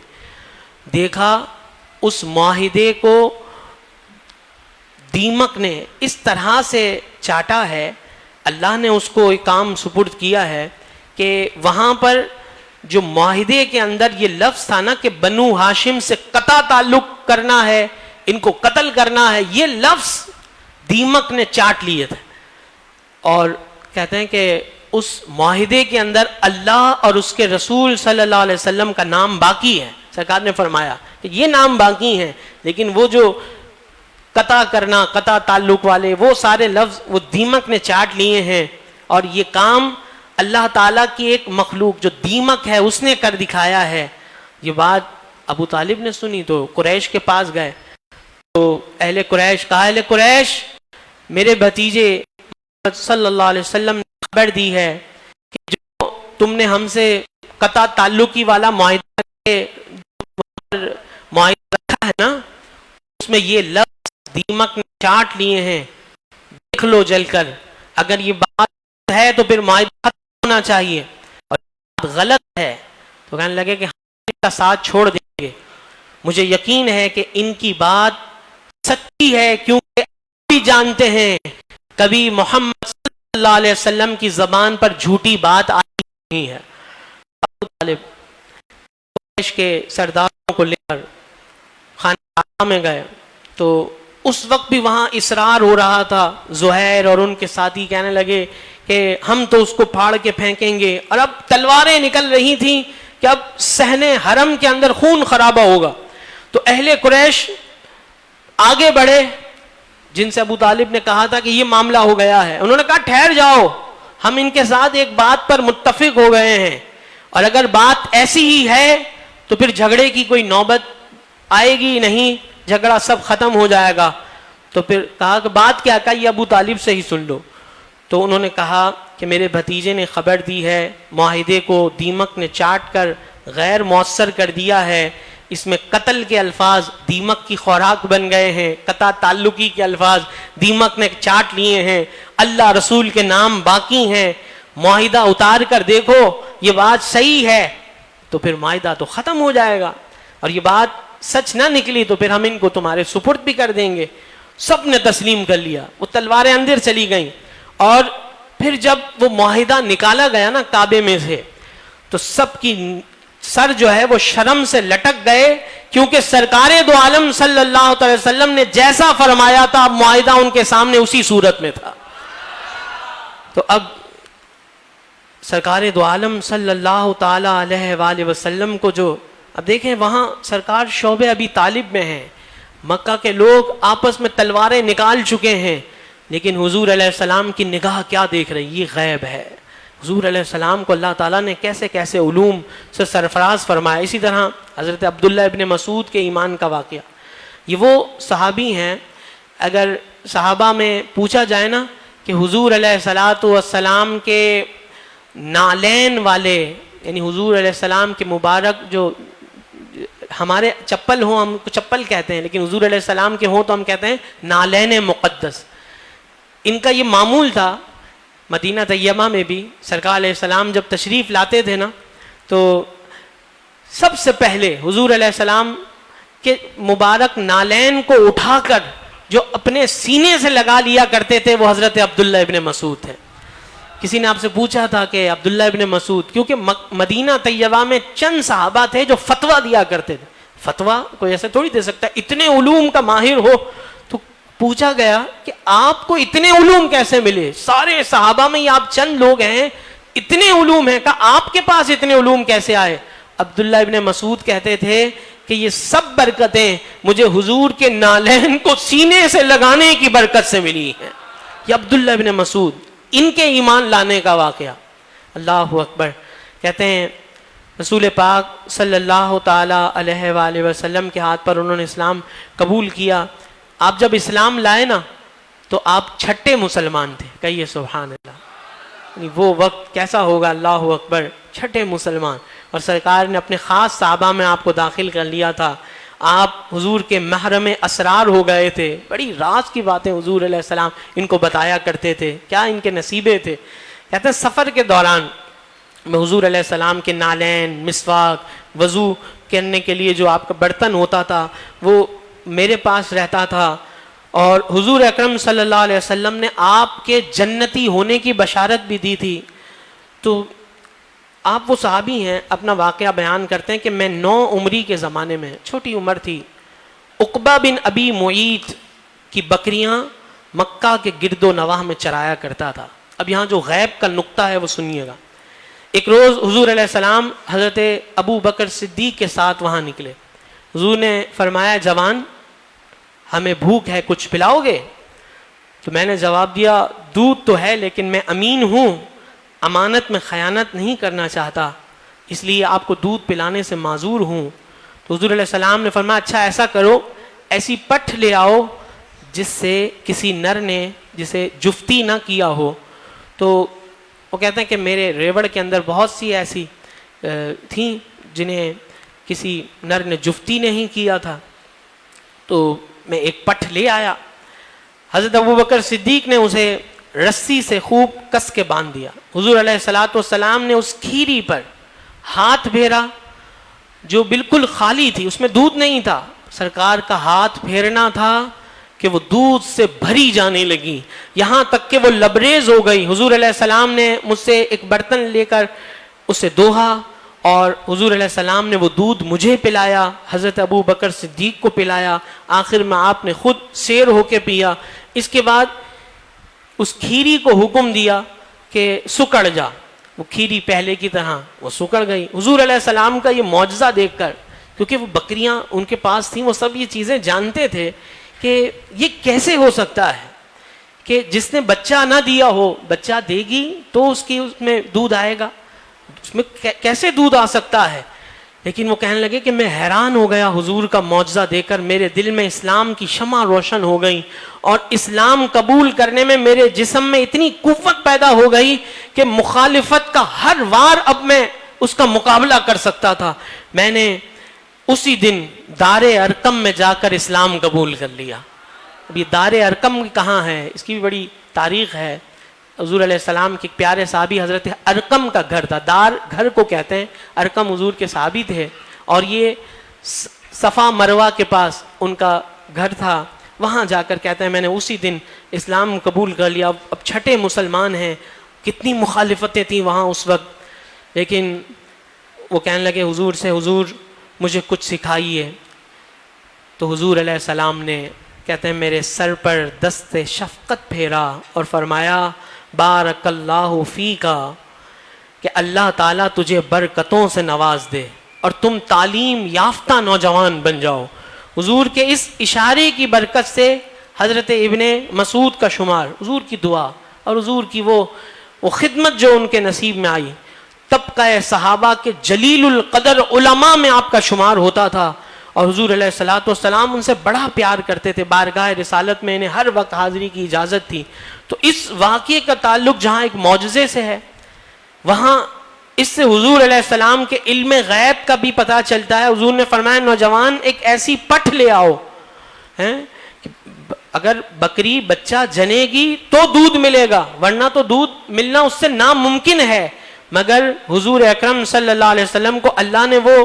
دیکھا اس معاہدے کو دیمک نے اس طرح سے چاٹا ہے، اللہ نے اس کو ایک کام سپرد کیا ہے کہ وہاں پر جو معاہدے کے اندر یہ لفظ تھا نا کہ بنو ہاشم سے قطع تعلق کرنا ہے، ان کو قتل کرنا ہے، یہ لفظ دیمک نے چاٹ لیے تھے، اور کہتے ہیں کہ اس معاہدے کے اندر اللہ اور اس کے رسول صلی اللہ علیہ وسلم کا نام باقی ہے۔ سرکار نے فرمایا کہ یہ نام باقی ہیں، لیکن وہ جو قطع کرنا، قطع تعلق والے وہ سارے لفظ وہ دیمک نے چاٹ لیے ہیں، اور یہ کام اللہ تعالیٰ کی ایک مخلوق جو دیمک ہے اس نے کر دکھایا ہے۔ یہ بات ابو طالب نے سنی تو قریش کے پاس گئے، تو اہل قریش کہا اہل قریش میرے بھتیجے محمد صلی اللہ علیہ وسلم نے خبر دی ہے کہ جو تم نے ہم سے قطع تعلقی والا معاہدہ رکھا ہے نا اس میں یہ لفظ دیمک نے چاٹ لیے ہیں، دیکھ لو جل کر، اگر یہ بات ہے تو پھر معاہدہ ختم ہونا چاہیے، اور بات غلط ہے تو کہنے لگے کہ ہم ان کا ساتھ چھوڑ دیں گے۔ مجھے یقین ہے کہ ان کی بات سچی ہے، کیونکہ آپ بھی جانتے ہیں کبھی محمد صلی اللہ علیہ وسلم کی زبان پر جھوٹی بات آئی نہیں ہے۔ ابو طالب قریش کے سرداروں کو لے کر خانہ میں گئے، تو اس وقت بھی وہاں اصرار ہو رہا تھا، زہیر اور ان کے ساتھی کہنے لگے کہ ہم تو اس کو پھاڑ کے پھینکیں گے، اور اب تلواریں نکل رہی تھیں کہ اب صحنے حرم کے اندر خون خرابہ ہوگا۔ تو اہل قریش آگے بڑھے، جن سے ابو طالب نے کہا تھا کہ یہ معاملہ ہو گیا ہے، انہوں نے کہا ٹھہر جاؤ، ہم ان کے ساتھ ایک بات پر متفق ہو گئے ہیں، اور اگر بات ایسی ہی ہے تو پھر جھگڑے کی کوئی نوبت آئے گی نہیں، جھگڑا سب ختم ہو جائے گا۔ تو پھر کہا کہ بات کیا، کہا یہ ابو طالب سے ہی سن لو۔ تو انہوں نے کہا کہ میرے بھتیجے نے خبر دی ہے، معاہدے کو دیمک نے چاٹ کر غیر مؤثر کر دیا ہے، اس میں قتل کے الفاظ دیمک کی خوراک بن گئے ہیں، قطع تعلقی کے الفاظ دیمک نے چاٹ لیے ہیں، اللہ رسول کے نام باقی ہیں، معاہدہ اتار کر دیکھو یہ بات صحیح ہے تو پھر معاہدہ تو ختم ہو جائے گا، اور یہ بات سچ نہ نکلی تو پھر ہم ان کو تمہارے سپرد بھی کر دیں گے۔ سب نے تسلیم کر لیا، وہ تلواریں اندر چلی گئیں، اور پھر جب وہ معاہدہ نکالا گیا نا کعبے میں سے تو سب کی سر جو ہے وہ شرم سے لٹک گئے، کیونکہ سرکار دو عالم صلی اللہ علیہ وسلم نے جیسا فرمایا تھا معاہدہ ان کے سامنے اسی صورت میں تھا۔ تو اب سرکار دو عالم صلی اللہ تعالی علیہ وآلہ وسلم کو جو اب دیکھیں وہاں سرکار شعبہ ابی طالب میں ہیں، مکہ کے لوگ آپس میں تلواریں نکال چکے ہیں، لیکن حضور علیہ السلام کی نگاہ کیا دیکھ رہی، یہ غیب ہے۔ حضور علیہ السلام کو اللہ تعالیٰ نے کیسے کیسے علوم سے سرفراز فرمایا۔ اسی طرح حضرت عبداللہ ابن مسعود کے ایمان کا واقعہ، یہ وہ صحابی ہیں، اگر صحابہ میں پوچھا جائے نا کہ حضور علیہ الصلاۃ والسلام کے نالین والے، یعنی حضور علیہ السلام کے مبارک جو ہمارے چپل ہوں ہم کو چپل کہتے ہیں، لیکن حضور علیہ السلام کے ہوں تو ہم کہتے ہیں نالین مقدس. ان کا یہ معمول تھا مدینہ طیبہ میں بھی. سرکار علیہ السلام جب تشریف لاتے تھے نا تو سب سے پہلے حضور علیہ السلام کے مبارک نالین کو اٹھا کر جو اپنے سینے سے لگا لیا کرتے تھے وہ حضرت عبداللہ ابن مسعود تھے. کسی نے آپ سے پوچھا تھا کہ عبداللہ ابن مسعود، کیونکہ مدینہ طیبہ میں چند صحابہ تھے جو فتویٰ دیا کرتے تھے. فتویٰ کوئی ایسے تھوڑی دے سکتا ہے، اتنے علوم کا ماہر ہو. تو پوچھا گیا کہ آپ کو اتنے علوم کیسے ملے؟ سارے صحابہ میں یہ آپ چند لوگ ہیں، اتنے علوم ہیں، کہا آپ کے پاس اتنے علوم کیسے آئے؟ عبداللہ ابن مسعود کہتے تھے کہ یہ سب برکتیں مجھے حضور کے نالین کو سینے سے لگانے کی برکت سے ملی ہیں. یہ عبداللہ ابن مسعود، ان کے ایمان لانے کا واقعہ. اللہ اکبر. کہتے ہیں رسول پاک صلی اللہ تعالی علیہ وآلہ وسلم کے ہاتھ پر انہوں نے اسلام قبول کیا. آپ جب اسلام لائے نا تو آپ چھٹے مسلمان تھے. کہیے سبحان اللہ. یعنی وہ وقت کیسا ہوگا، اللہ اکبر، چھٹے مسلمان. اور سرکار نے اپنے خاص صحابہ میں آپ کو داخل کر لیا تھا. آپ حضور کے محرم اسرار ہو گئے تھے. بڑی راز کی باتیں حضور علیہ السلام ان کو بتایا کرتے تھے، کیا ان کے نصیبے تھے. کہتے ہیں سفر کے دوران میں حضور علیہ السلام کے نالین، مسواک، وضو کرنے کے لیے جو آپ کا برتن ہوتا تھا وہ میرے پاس رہتا تھا. اور حضور اکرم صلی اللہ علیہ وسلم نے آپ کے جنتی ہونے کی بشارت بھی دی تھی. تو آپ وہ صحابی ہیں، اپنا واقعہ بیان کرتے ہیں کہ میں 9 عمری کے زمانے میں، چھوٹی عمر تھی، عقبہ بن ابی معیط کی بکریاں مکہ کے گرد و نواح میں چرایا کرتا تھا. اب یہاں جو غیب کا نقطہ ہے وہ سنیے گا. ایک روز حضور علیہ السلام حضرت ابو بکر صدیق کے ساتھ وہاں نکلے. حضور نے فرمایا جوان ہمیں بھوک ہے، کچھ پلاؤ گے؟ تو میں نے جواب دیا دودھ تو ہے لیکن میں امین ہوں، امانت میں خیانت نہیں کرنا چاہتا، اس لیے آپ کو دودھ پلانے سے معذور ہوں. تو حضور علیہ السلام نے فرمایا اچھا ایسا کرو، ایسی پٹھ لے آؤ جس سے کسی نر نے جسے جفتی نہ کیا ہو. تو وہ کہتے ہیں کہ میرے ریوڑ کے اندر بہت سی ایسی تھیں جنہیں کسی نر نے جفتی نہیں کیا تھا. تو میں ایک پٹھ لے آیا. حضرت ابو بکر صدیق نے اسے رسی سے خوب کس کے باندھ دیا. حضور علیہ الصلوۃ والسلام نے اس کھیری پر ہاتھ پھیرا جو بالکل خالی تھی، اس میں دودھ نہیں تھا. سرکار کا ہاتھ پھیرنا تھا کہ وہ دودھ سے بھری جانے لگی، یہاں تک کہ وہ لبریز ہو گئی. حضور علیہ السلام نے مجھ سے ایک برتن لے کر اسے دوہا اور حضور علیہ السلام نے وہ دودھ مجھے پلایا، حضرت ابو بکر صدیق کو پلایا، آخر میں آپ نے خود سیر ہو کے پیا. اس کے بعد اس کھیری کو حکم دیا کہ سکڑ جا. وہ کھیری پہلے کی طرح وہ سکڑ گئی. حضور علیہ السلام کا یہ معجزہ دیکھ کر، کیونکہ وہ بکریاں ان کے پاس تھیں، وہ سب یہ چیزیں جانتے تھے کہ یہ کیسے ہو سکتا ہے کہ جس نے بچہ نہ دیا ہو، بچہ دے گی تو اس میں دودھ آئے گا، اس میں کیسے دودھ آ سکتا ہے. لیکن وہ کہنے لگے کہ میں حیران ہو گیا حضور کا معجزہ دیکھ کر، میرے دل میں اسلام کی شمع روشن ہو گئی اور اسلام قبول کرنے میں میرے جسم میں اتنی قوت پیدا ہو گئی کہ مخالفت کا ہر وار اب میں اس کا مقابلہ کر سکتا تھا. میں نے اسی دن دار ارقم میں جا کر اسلام قبول کر لیا. اب یہ دار ارقم کہاں ہے، اس کی بھی بڑی تاریخ ہے. حضور علیہ السلام کے پیارے صحابی حضرت ارقم کا گھر تھا، دار گھر کو کہتے ہیں. ارقم حضور کے صحابی تھے اور یہ صفا مروہ کے پاس ان کا گھر تھا. وہاں جا کر کہتے ہیں میں نے اسی دن اسلام قبول کر لیا. اب چھٹے مسلمان ہیں. کتنی مخالفتیں تھیں وہاں اس وقت، لیکن وہ کہنے لگے حضور سے حضور مجھے کچھ سکھائیے. تو حضور علیہ السلام نے کہتے ہیں میرے سر پر دست شفقت پھیرا اور فرمایا بارک اللہ فیکا، کہ اللہ تعالیٰ تجھے برکتوں سے نواز دے اور تم تعلیم یافتہ نوجوان بن جاؤ. حضور کے اس اشارے کی برکت سے حضرت ابن مسعود کا شمار، حضور کی دعا اور حضور کی وہ خدمت جو ان کے نصیب میں آئی، طبقہ صحابہ کے جلیل القدر علماء میں آپ کا شمار ہوتا تھا. اور حضور علیہ الصلوۃ والسلام ان سے بڑا پیار کرتے تھے، بارگاہ رسالت میں انہیں ہر وقت حاضری کی اجازت تھی۔ تو اس واقعے کا تعلق جہاں ایک معجزے سے ہے، وہاں اس سے حضور علیہ السلام کے علم غیب کا بھی پتہ چلتا ہے۔ حضور نے فرمایا نوجوان ایک ایسی پٹھ لے آؤ، اگر بکری بچہ جنے گی تو دودھ ملے گا، ورنہ تو دودھ ملنا اس سے ناممکن ہے، مگر حضور اکرم صلی اللہ علیہ وسلم کو اللہ نے وہ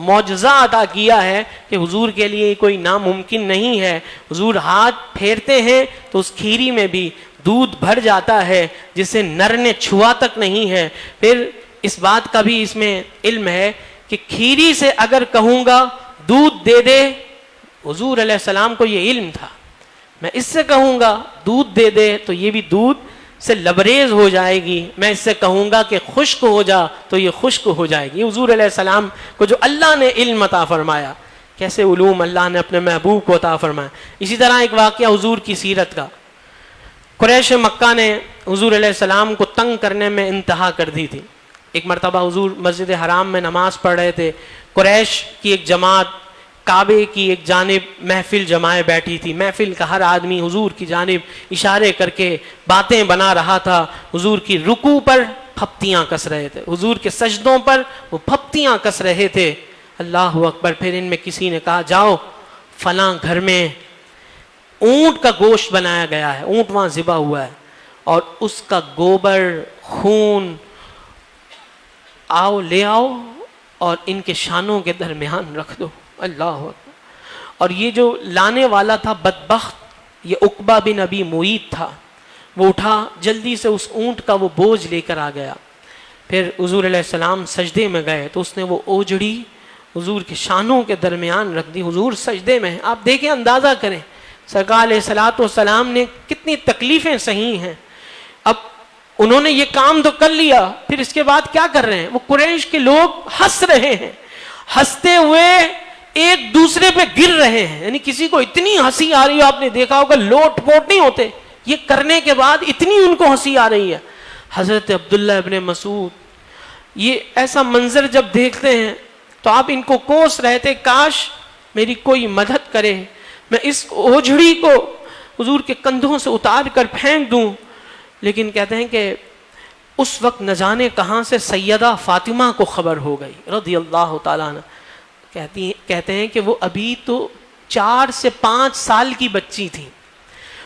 معجزہ عطا کیا ہے کہ حضور کے لیے کوئی ناممکن نہیں ہے۔ حضور ہاتھ پھیرتے ہیں تو اس کھیری میں بھی دودھ بھر جاتا ہے جسے نر نے چھوا تک نہیں ہے۔ پھر اس بات کا بھی اس میں علم ہے کہ کھیری سے اگر کہوں گا دودھ دے دے، حضور علیہ السلام کو یہ علم تھا، میں اس سے کہوں گا دودھ دے دے تو یہ بھی دودھ سے لبریز ہو جائے گی، میں اس سے کہوں گا کہ خشک ہو جا تو یہ خشک ہو جائے گی۔ حضور علیہ السلام کو جو اللہ نے علم عطا فرمایا، کیسے علوم اللہ نے اپنے محبوب کو عطا فرمایا۔ اسی طرح ایک واقعہ حضور کی سیرت کا، قریش مکہ نے حضور علیہ السلام کو تنگ کرنے میں انتہا کر دی تھی۔ ایک مرتبہ حضور مسجد حرام میں نماز پڑھ رہے تھے، قریش کی ایک جماعت کعبے کی ایک جانب محفل جمائے بیٹھی تھی، محفل کا ہر آدمی حضور کی جانب اشارے کر کے باتیں بنا رہا تھا۔ حضور کی رکوع پر پھپتیاں کس رہے تھے، حضور کے سجدوں پر وہ پھپتیاں کس رہے تھے۔ اللہ اکبر۔ پھر ان میں کسی نے کہا جاؤ فلاں گھر میں اونٹ کا گوشت بنایا گیا ہے، اونٹ وہاں ذبح ہوا ہے، اور اس کا گوبر خون آؤ لے آؤ اور ان کے شانوں کے درمیان رکھ دو۔ اللہ اکبر۔ اور یہ جو لانے والا تھا بدبخت، یہ عقبہ بن ابی معیط تھا، وہ اٹھا جلدی سے اس اونٹ کا وہ بوجھ لے کر آ گیا۔ پھر حضور علیہ السلام سجدے میں گئے تو اس نے وہ اوجڑی حضور کے شانوں کے درمیان رکھ دی۔ حضور سجدے میں ہیں، آپ دیکھیں اندازہ کریں سرکار علیہ الصلوۃ والسلام نے کتنی تکلیفیں سہی ہیں۔ اب انہوں نے یہ کام تو کر لیا، پھر اس کے بعد کیا کر رہے ہیں؟ وہ قریش کے لوگ ہنس رہے ہیں، ہنستے ہوئے ایک دوسرے پہ گر رہے ہیں، یعنی کسی کو اتنی ہنسی آ رہی ہے، آپ نے دیکھا ہوگا لوٹ پوٹ نہیں ہوتے، یہ کرنے کے بعد اتنی ان کو ہنسی آ رہی ہے۔ حضرت عبداللہ ابن مسعود یہ ایسا منظر جب دیکھتے ہیں تو آپ ان کو کوس رہے تھے، کاش میری کوئی مدد کرے، میں اس اوجھڑی کو حضور کے کندھوں سے اتار کر پھینک دوں۔ لیکن کہتے ہیں کہ اس وقت نہ جانے کہاں سے سیدہ فاطمہ کو خبر ہو گئی رضی اللہ تعالیٰ عنہ۔ کہتے ہیں کہ وہ ابھی تو 4 سے 5 سال کی بچی تھی،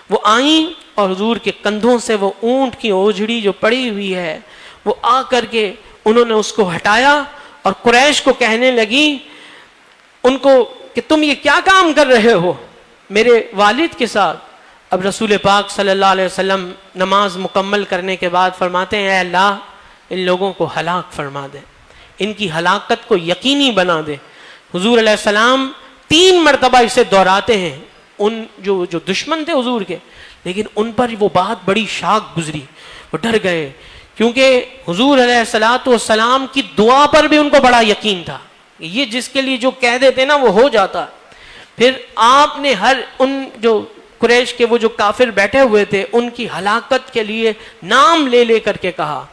وہ آئیں اور حضور کے کندھوں سے وہ اونٹ کی اوجھڑی جو پڑی ہوئی ہے وہ آ کر کے انہوں نے اس کو ہٹایا اور قریش کو کہنے لگی ان کو کہ تم یہ کیا کام کر رہے ہو میرے والد کے ساتھ۔ اب رسول پاک صلی اللہ علیہ وسلم نماز مکمل کرنے کے بعد فرماتے ہیں اے اللہ ان لوگوں کو ہلاک فرما دے، ان کی ہلاکت کو یقینی بنا دے۔ حضور علیہ السلام 3 مرتبہ اسے دہراتے ہیں، ان جو دشمن تھے حضور کے، لیکن ان پر وہ بات بڑی شاک گزری، وہ ڈر گئے، کیونکہ حضور علیہ السلام کی دعا پر بھی ان کو بڑا یقین تھا، یہ جس کے لیے جو کہہ دیتے نا وہ ہو جاتا۔ پھر آپ نے ہر ان جو قریش کے وہ جو کافر بیٹھے ہوئے تھے ان کی ہلاکت کے لیے نام لے لے کر کے کہا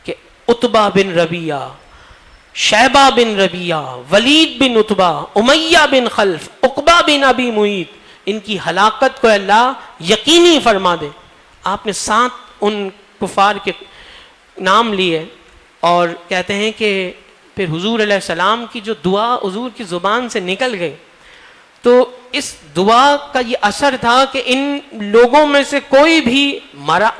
کہ عتبہ بن ربیعہ، شیبہ بن ربیعہ، ولید بن عتبہ، امیہ بن خلف، عقبہ بن ابی معیط، ان کی ہلاکت کو اللہ یقینی فرما دے۔ آپ نے 7 ان کفار کے نام لیے اور کہتے ہیں کہ پھر حضور علیہ السلام کی جو دعا حضور کی زبان سے نکل گئی تو اس دعا کا یہ اثر تھا کہ ان لوگوں میں سے کوئی بھی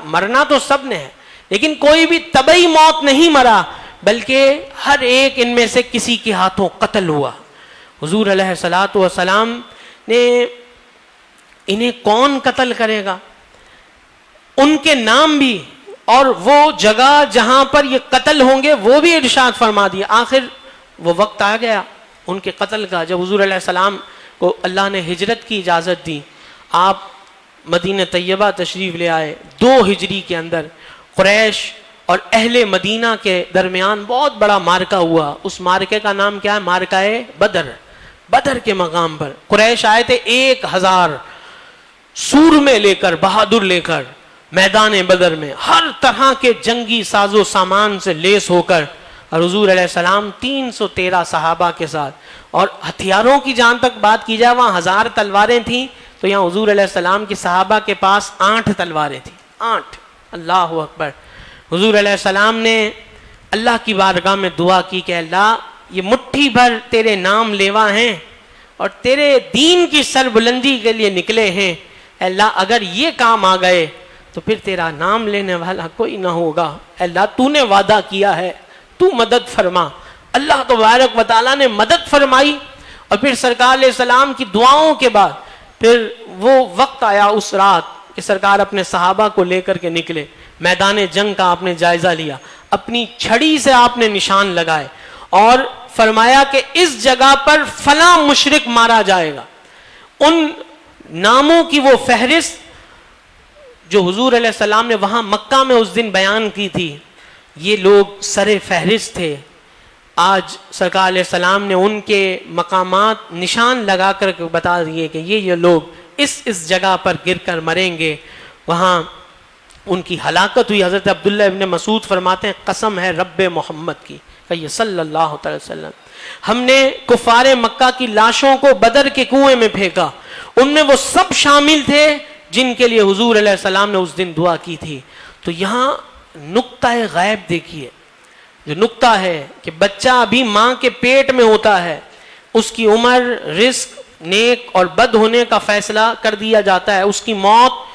مرنا تو سب نے ہے لیکن کوئی بھی طبعی موت نہیں مرا، بلکہ ہر ایک ان میں سے کسی کے ہاتھوں قتل ہوا۔ حضور علیہ الصلوۃ والسلام نے انہیں کون قتل کرے گا، ان کے نام بھی اور وہ جگہ جہاں پر یہ قتل ہوں گے وہ بھی ارشاد فرما دیا۔ آخر وہ وقت آ گیا ان کے قتل کا، جب حضور علیہ السلام کو اللہ نے ہجرت کی اجازت دی، آپ مدینہ طیبہ تشریف لے آئے۔ 2 ہجری کے اندر قریش اور اہل مدینہ کے درمیان بہت بڑا مارکہ ہوا، اس مارکے کا نام کیا ہے؟ مارکہ بدر۔ بدر کے مقام پر قریش آئے تھے 1000 سورمے لے کر، بہادر لے کر، میدان بدر میں ہر طرح کے جنگی ساز و سامان سے لیس ہو کر اور حضور علیہ السلام 313 صحابہ کے ساتھ. اور ہتھیاروں کی جہاں تک بات کی جائے وہاں 1000 تلواریں تھیں, تو یہاں حضور علیہ السلام کے صحابہ کے پاس 8 تلواریں تھیں. 8. اللہ اکبر. حضور علیہ السلام نے اللہ کی بارگاہ میں دعا کی کہ اللہ یہ مٹھی بھر تیرے نام لیوا ہیں اور تیرے دین کی سربلندی کے لیے نکلے ہیں, اللہ اگر یہ کام آ گئے تو پھر تیرا نام لینے والا کوئی نہ ہوگا. اللہ تو نے وعدہ کیا ہے, تو مدد فرما. اللہ تبارک و تعالیٰ نے مدد فرمائی. اور پھر سرکار علیہ السلام کی دعاؤں کے بعد پھر وہ وقت آیا اس رات کہ سرکار اپنے صحابہ کو لے کر کے نکلے. میدان جنگ کا آپ نے جائزہ لیا, اپنی چھڑی سے آپ نے نشان لگائے اور فرمایا کہ اس جگہ پر فلاں مشرک مارا جائے گا. ان ناموں کی وہ فہرست جو حضور علیہ السلام نے وہاں مکہ میں اس دن بیان کی تھی, یہ لوگ سر فہرست تھے. آج سرکار علیہ السلام نے ان کے مقامات نشان لگا کر بتا دیے کہ یہ لوگ اس جگہ پر گر کر مریں گے. وہاں ان کی ہلاکت ہوئی. حضرت عبداللہ ابن مسعود فرماتے ہیں قسم ہے رب محمد کی کہ صلی اللہ تعالی وسلم, ہم نے کفار مکہ کی لاشوں کو بدر کے کنویں میں پھینکا, ان میں وہ سب شامل تھے جن کے لیے حضور علیہ السلام نے اس دن دعا کی تھی. تو یہاں نقطہ غیب دیکھیے, جو نقطہ ہے کہ بچہ ابھی ماں کے پیٹ میں ہوتا ہے, اس کی عمر, رزق, نیک اور بد ہونے کا فیصلہ کر دیا جاتا ہے, اس کی موت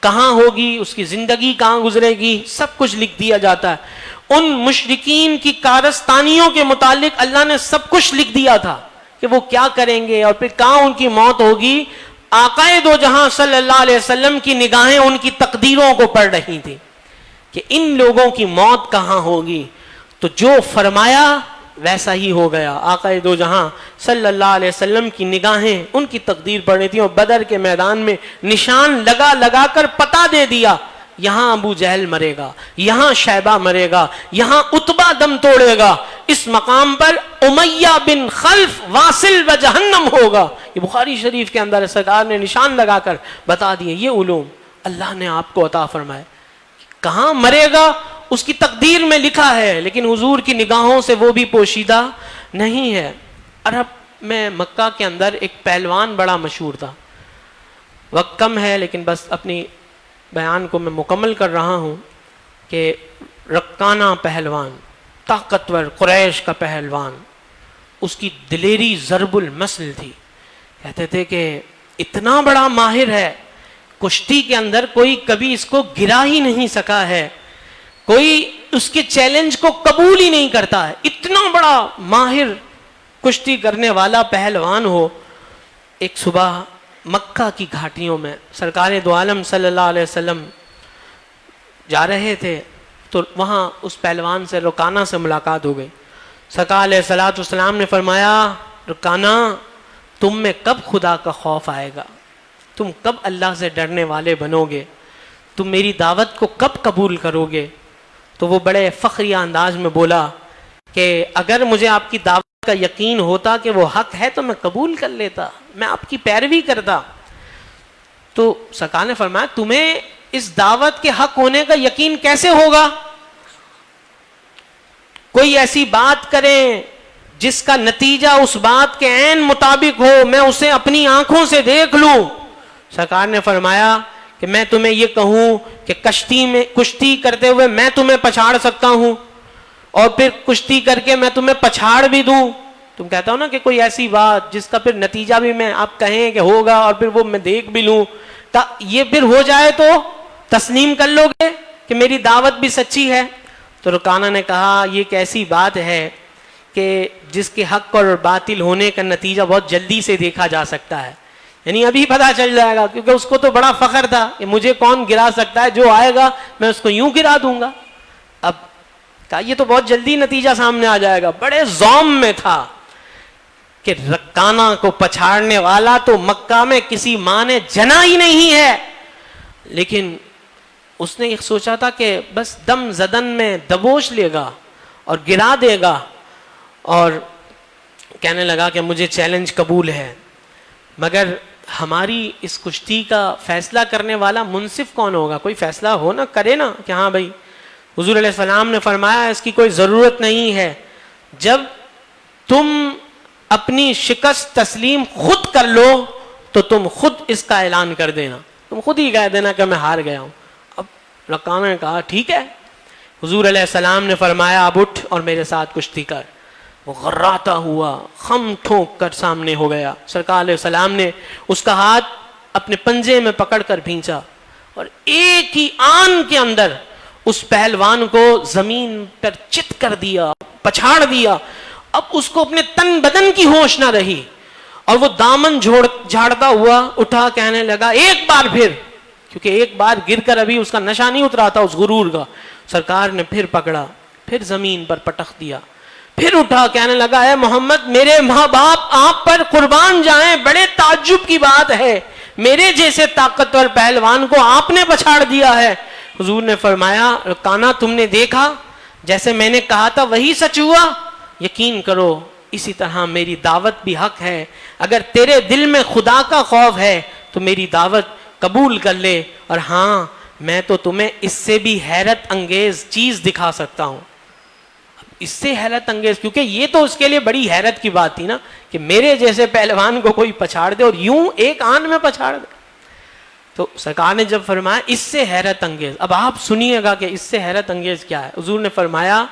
کہاں ہوگی, اس کی زندگی کہاں گزرے گی, سب کچھ لکھ دیا جاتا ہے. ان مشرکین کی کارستانیوں کے متعلق اللہ نے سب کچھ لکھ دیا تھا کہ وہ کیا کریں گے اور پھر کہاں ان کی موت ہوگی. آقائے دو جہاں صلی اللہ علیہ وسلم کی نگاہیں ان کی تقدیروں کو پڑھ رہی تھی کہ ان لوگوں کی موت کہاں ہوگی. تو جو فرمایا ویسا ہی ہو گیا. آقائے دو جہاں صلی اللہ علیہ وسلم کی نگاہیں ان کی تقدیر پڑھ رہی تھیں اور بدر کے میدان میں نشان لگا لگا کر پتہ دے دیا, یہاں ابو جہل مرے گا, یہاں شیبہ مرے گا, یہاں عتبہ دم توڑے گا, اس مقام پر امیہ بن خلف واصل و جہنم ہوگا. یہ بخاری شریف کے اندر سرکار نے نشان لگا کر بتا دیے. یہ علوم اللہ نے آپ کو عطا فرمائے. کہاں مرے گا اس کی تقدیر میں لکھا ہے, لیکن حضور کی نگاہوں سے وہ بھی پوشیدہ نہیں ہے. عرب میں مکہ کے اندر ایک پہلوان بڑا مشہور تھا. وقت کم ہے لیکن بس اپنی بیان کو میں مکمل کر رہا ہوں کہ رکانہ پہلوان, طاقتور قریش کا پہلوان, اس کی دلیری ضرب المثل تھی. کہتے تھے کہ اتنا بڑا ماہر ہے کشتی کے اندر, کوئی کبھی اس کو گرا ہی نہیں سکا ہے, کوئی اس کے چیلنج کو قبول ہی نہیں کرتا ہے. اتنا بڑا ماہر کشتی کرنے والا پہلوان ہو. ایک صبح مکہ کی گھاٹیوں میں سرکار دو عالم صلی اللہ علیہ وسلم جا رہے تھے تو وہاں اس پہلوان سے رکانہ سے ملاقات ہو گئی. سرکار علیہ الصلوۃ والسلام نے فرمایا رکانہ تم میں کب خدا کا خوف آئے گا, تم کب اللہ سے ڈرنے والے بنو گے, تم میری دعوت کو کب قبول کرو گے. تو وہ بڑے فخریہ انداز میں بولا کہ اگر مجھے آپ کی دعوت کا یقین ہوتا کہ وہ حق ہے تو میں قبول کر لیتا, میں آپ کی پیروی کرتا. تو سرکار نے فرمایا تمہیں اس دعوت کے حق ہونے کا یقین کیسے ہوگا؟ کوئی ایسی بات کریں جس کا نتیجہ اس بات کے عین مطابق ہو, میں اسے اپنی آنکھوں سے دیکھ لوں. سرکار نے فرمایا کہ میں تمہیں یہ کہوں کہ کشتی کرتے ہوئے میں تمہیں پچھاڑ سکتا ہوں اور پھر کشتی کر کے میں تمہیں پچھاڑ بھی دوں. تم کہتا ہو نا کہ کوئی ایسی بات جس کا پھر نتیجہ بھی میں آپ کہیں کہ ہوگا اور پھر وہ میں دیکھ بھی لوں, یہ پھر ہو جائے تو تسلیم کر لو گے کہ میری دعوت بھی سچی ہے. تو رکانہ نے کہا یہ ایک ایسی بات ہے کہ جس کے حق اور باطل ہونے کا نتیجہ بہت جلدی سے دیکھا جا سکتا ہے, یعنی ابھی پتہ چل جائے گا, کیونکہ اس کو تو بڑا فخر تھا کہ مجھے کون گرا سکتا ہے, جو آئے گا میں اس کو یوں گرا دوں گا. اب کہا یہ تو بہت جلدی نتیجہ سامنے آ جائے گا. بڑے زوم میں تھا کہ رکانہ کو پچھاڑنے والا تو مکہ میں کسی ماں نے جنا ہی نہیں ہے, لیکن اس نے ایک سوچا تھا کہ بس دم زدن میں دبوچ لے گا اور گرا دے گا, اور کہنے لگا کہ مجھے چیلنج قبول ہے. مگر ہماری اس کشتی کا فیصلہ کرنے والا منصف کون ہوگا؟ کوئی فیصلہ ہو نا, کرے نا کہ ہاں بھائی حضور علیہ السلام نے فرمایا اس کی کوئی ضرورت نہیں ہے، جب تم اپنی شکست تسلیم خود کر لو تو تم خود اس کا اعلان کر دینا، تم خود ہی کہہ دینا کہ میں ہار گیا ہوں۔ اب رکانہ نے کہا ٹھیک ہے۔ حضور علیہ السلام نے فرمایا اب اٹھ اور میرے ساتھ کشتی کر۔ وہ غراتا ہوا خم ٹھونک کر سامنے ہو گیا۔ سرکار علیہ السلام نے اس کا ہاتھ اپنے پنجے میں پکڑ کر بھینچا اور ایک ہی آن کے اندر اس پہلوان کو زمین پر چت کر دیا، پچھاڑ دیا۔ اب اس کو اپنے تن بدن کی ہوش نہ رہی اور وہ دامن جھاڑتا ہوا اٹھا، کہنے لگا ایک بار پھر، کیونکہ ایک بار گر کر ابھی اس کا نشہ نہیں اترا تھا اس غرور کا۔ سرکار نے پھر پکڑا، پھر زمین پر پٹخ دیا، پھر اٹھا، کہنے لگا اے محمد میرے ماں باپ آپ پر قربان جائیں، بڑے تعجب کی بات ہے، میرے جیسے طاقتور پہلوان کو آپ نے پچھاڑ دیا ہے۔ حضور نے فرمایا رکانہ تم نے دیکھا جیسے میں نے کہا تھا وہی سچ ہوا، یقین کرو اسی طرح میری دعوت بھی حق ہے، اگر تیرے دل میں خدا کا خوف ہے تو میری دعوت قبول کر لے، اور ہاں میں تو تمہیں اس سے بھی حیرت انگیز چیز دکھا سکتا ہوں۔ اس سے حیرت انگیز، کیونکہ یہ تو اس کے لیے بڑی حیرت کی بات تھی نا کہ میرے جیسے پہلوان کو کوئی پچھاڑ دے اور یوں ایک آن میں پچھاڑ دے۔ تو سرکار نے جب فرمایا اس سے حیرت انگیز، اب آپ سنیے گا کہ اس سے حیرت انگیز کیا ہے۔ حضور نے فرمایا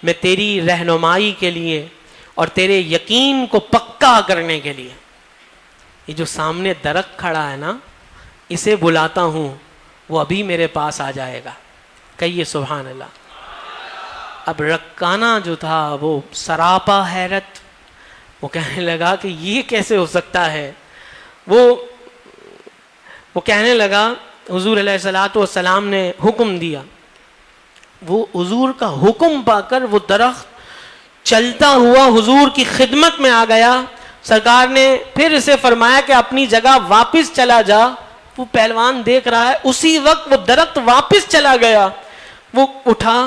میں تیری رہنمائی کے لیے اور تیرے یقین کو پکا کرنے کے لیے یہ جو سامنے درخت کھڑا ہے نا اسے بلاتا ہوں، وہ ابھی میرے پاس آ جائے گا۔ کہیے سبحان اللہ۔ اب رکانہ جو تھا وہ سراپا حیرت، وہ کہنے لگا کہ یہ کیسے ہو سکتا ہے۔ وہ کہنے لگا حضور علیہ السلام نے حکم دیا، وہ حضور کا حکم پا کر وہ درخت چلتا ہوا حضور کی خدمت میں آ گیا۔ سرکار نے پھر اسے فرمایا کہ اپنی جگہ واپس چلا جا۔ وہ پہلوان دیکھ رہا ہے، اسی وقت وہ درخت واپس چلا گیا۔ وہ اٹھا،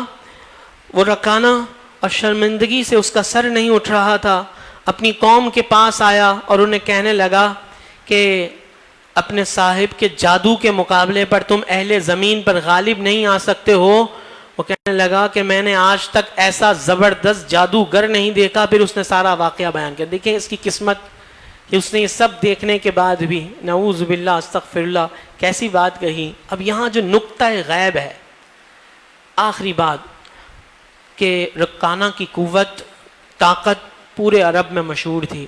وہ رکانہ اور شرمندگی سے اس کا سر نہیں اٹھ رہا تھا، اپنی قوم کے پاس آیا اور انہیں کہنے لگا کہ اپنے صاحب کے جادو کے مقابلے پر تم اہل زمین پر غالب نہیں آ سکتے ہو۔ وہ کہنے لگا کہ میں نے آج تک ایسا زبردست جادوگر نہیں دیکھا۔ پھر اس نے سارا واقعہ بیان کیا۔ دیکھیں اس کی قسمت کہ اس نے یہ سب دیکھنے کے بعد بھی نعوذ باللہ استغفر اللہ کیسی بات کہی۔ اب یہاں جو نقطہ غیب ہے، آخری بات کہ رکانہ کی قوت طاقت پورے عرب میں مشہور تھی۔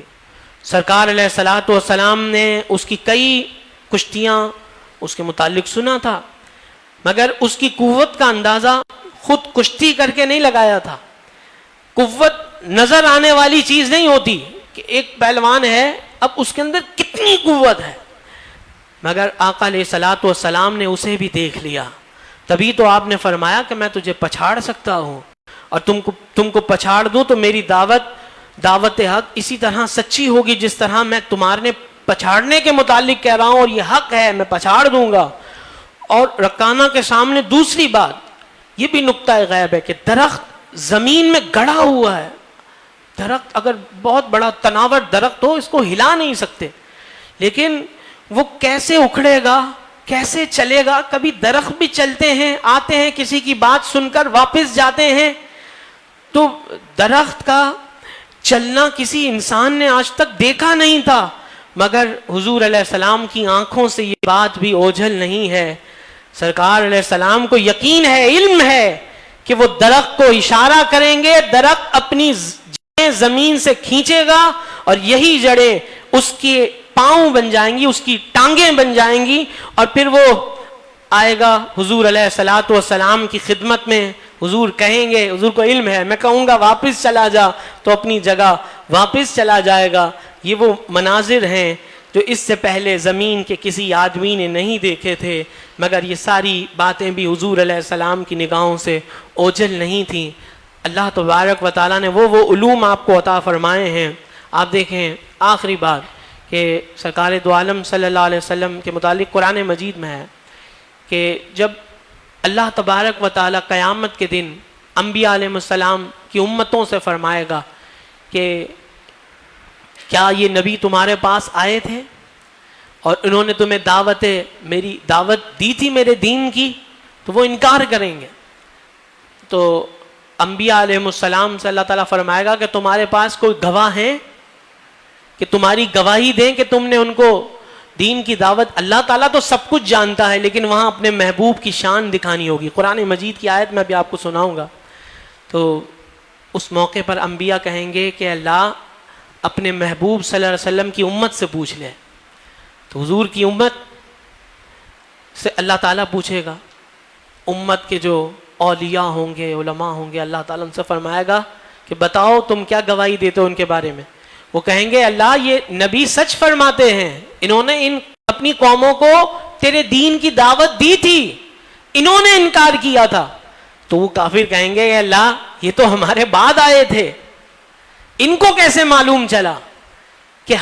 سرکار علیہ السلام نے اس کی کئی کشتیاں اس کے متعلق سنا تھا، مگر اس کی قوت کا اندازہ خود کشتی کر کے نہیں لگایا تھا۔ قوت نظر آنے والی چیز نہیں ہوتی کہ ایک پہلوان ہے اب اس کے اندر کتنی قوت ہے، مگر آقا علیہ السلام نے اسے بھی دیکھ لیا۔ تبھی تو آپ نے فرمایا کہ میں تجھے پچھاڑ سکتا ہوں، اور تم کو پچھاڑ دوں تو میری دعوت حق اسی طرح سچی ہوگی جس طرح میں تمہارے پچھاڑنے کے متعلق کہہ رہا ہوں، اور یہ حق ہے میں پچھاڑ دوں گا۔ اور رکانہ کے سامنے دوسری بات یہ بھی نقطہ غیب ہے کہ درخت زمین میں گڑا ہوا ہے۔ درخت اگر بہت بڑا تناور درخت ہو اس کو ہلا نہیں سکتے، لیکن وہ کیسے اکھڑے گا، کیسے چلے گا۔ کبھی درخت بھی چلتے ہیں، آتے ہیں کسی کی بات سن کر واپس جاتے ہیں، تو درخت کا چلنا کسی انسان نے آج تک دیکھا نہیں تھا، مگر حضور علیہ السلام کی آنکھوں سے یہ بات بھی اوجھل نہیں ہے۔ سرکار علیہ السلام کو یقین ہے، علم ہے کہ وہ درخت کو اشارہ کریں گے، درخت اپنی جڑیں زمین سے کھینچے گا اور یہی جڑیں اس کے پاؤں بن جائیں گی، اس کی ٹانگیں بن جائیں گی، اور پھر وہ آئے گا حضور علیہ السلام کی خدمت میں۔ حضور کہیں گے، حضور کو علم ہے، میں کہوں گا واپس چلا جا تو اپنی جگہ واپس چلا جائے گا۔ یہ وہ مناظر ہیں جو اس سے پہلے زمین کے کسی آدمی نے نہیں دیکھے تھے، مگر یہ ساری باتیں بھی حضور علیہ السلام کی نگاہوں سے اوجھل نہیں تھیں۔ اللہ تبارک و تعالیٰ نے وہ علوم آپ کو عطا فرمائے ہیں۔ آپ دیکھیں آخری بات کہ سرکار دو عالم صلی اللہ علیہ وسلم کے متعلق قرآن مجید میں ہے کہ جب اللہ تبارک و تعالیٰ قیامت کے دن انبیاء علیہ السلام کی امتوں سے فرمائے گا کہ کیا یہ نبی تمہارے پاس آئے تھے اور انہوں نے تمہیں میری دعوت دی تھی میرے دین کی، تو وہ انکار کریں گے۔ تو انبیاء علیہ السلام سے اللہ تعالیٰ فرمائے گا کہ تمہارے پاس کوئی گواہ ہیں کہ تمہاری گواہی دیں کہ تم نے ان کو دین کی دعوت. اللہ تعالیٰ تو سب کچھ جانتا ہے لیکن وہاں اپنے محبوب کی شان دکھانی ہوگی. قرآن مجید کی آیت میں ابھی آپ کو سناؤں گا. تو اس موقع پر انبیاء کہیں گے کہ اللہ اپنے محبوب صلی اللہ علیہ وسلم کی امت سے پوچھ لے. تو حضور کی امت سے اللہ تعالیٰ پوچھے گا. امت کے جو اولیاء ہوں گے, علماء ہوں گے, اللہ تعالیٰ ان سے فرمائے گا کہ بتاؤ تم کیا گواہی دیتے ہو ان کے بارے میں. وہ کہیں گے اللہ یہ نبی سچ فرماتے ہیں, انہوں نے ان اپنی قوموں کو تیرے دین کی دعوت دی تھی, انہوں نے انکار کیا تھا. تو وہ کافر کہیں گے کہ اللہ یہ تو ہمارے بعد آئے تھے, ان کو کیسے معلوم چلا کہ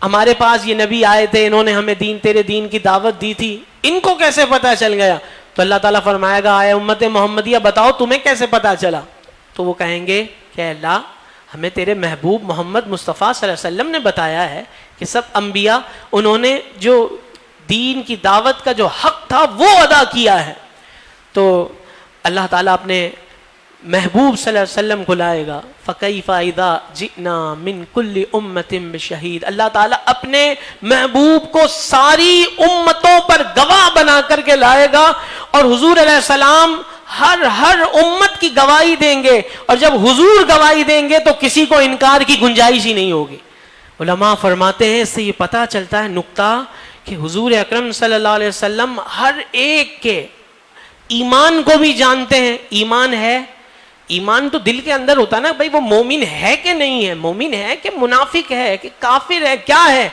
ہمارے پاس یہ نبی آئے تھے, انہوں نے ہمیں تیرے دین کی دعوت دی تھی, ان کو کیسے پتا چل گیا. تو اللہ تعالیٰ فرمائے گا اے امت محمدیہ بتاؤ تمہیں کیسے پتا چلا. تو وہ کہیں گے کہ اللہ ہمیں تیرے محبوب محمد مصطفیٰ صلی اللہ علیہ وسلم نے بتایا ہے کہ سب انبیاء انہوں نے جو دین کی دعوت کا جو حق تھا وہ ادا کیا ہے. تو اللہ تعالیٰ اپنے محبوب صلی اللہ علیہ وسلم کو لائے گا. فَكَيْفَ إِذَا جِئْنَا مِن كُلِّ أُمَّةٍ بِشَهِيدٍ. اللہ تعالیٰ اپنے محبوب کو ساری امتوں پر گواہ بنا کر کے لائے گا, اور حضور علیہ السلام ہر امت کی گواہی دیں گے, اور جب حضور گواہی دیں گے تو کسی کو انکار کی گنجائش ہی نہیں ہوگی. علماء فرماتے ہیں اس سے یہ پتہ چلتا ہے نقطہ کہ حضور اکرم صلی اللہ علیہ وسلم ہر ایک کے ایمان کو بھی جانتے ہیں. ایمان ہے, ایمان تو دل کے اندر ہوتا ہے نا بھائی, وہ مومن ہے کہ نہیں ہے, مومن ہے کہ منافق ہے کہ کافر ہے, کیا ہے.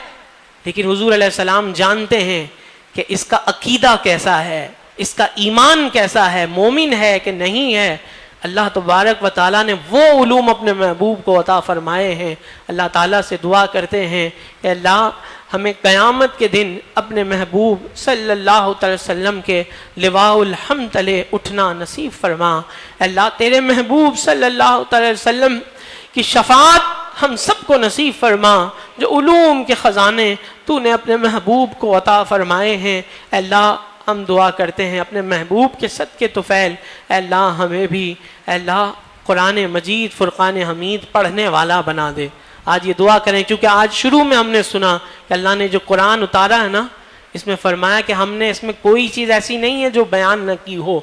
لیکن حضور علیہ السلام جانتے ہیں کہ اس کا عقیدہ کیسا ہے, اس کا ایمان کیسا ہے, مومن ہے کہ نہیں ہے. اللہ تبارک و تعالیٰ نے وہ علوم اپنے محبوب کو عطا فرمائے ہیں. اللہ تعالیٰ سے دعا کرتے ہیں کہ اللہ ہمیں قیامت کے دن اپنے محبوب صلی اللہ علیہ وسلم کے لواء الحمد تلے اٹھنا نصیب فرما. اللہ تیرے محبوب صلی اللہ علیہ وسلم کی شفاعت ہم سب کو نصیب فرما. جو علوم کے خزانے تو نے اپنے محبوب کو عطا فرمائے ہیں, اللہ ہم دعا کرتے ہیں اپنے محبوب کے صدقے طفیل اے اللہ ہمیں بھی اے اللہ قرآن مجید فرقان حمید پڑھنے والا بنا دے. آج یہ دعا کریں کیونکہ آج شروع میں ہم نے سنا کہ اللہ نے جو قرآن اتارا ہے نا, اس میں فرمایا کہ ہم نے اس میں کوئی چیز ایسی نہیں ہے جو بیان نہ کی ہو,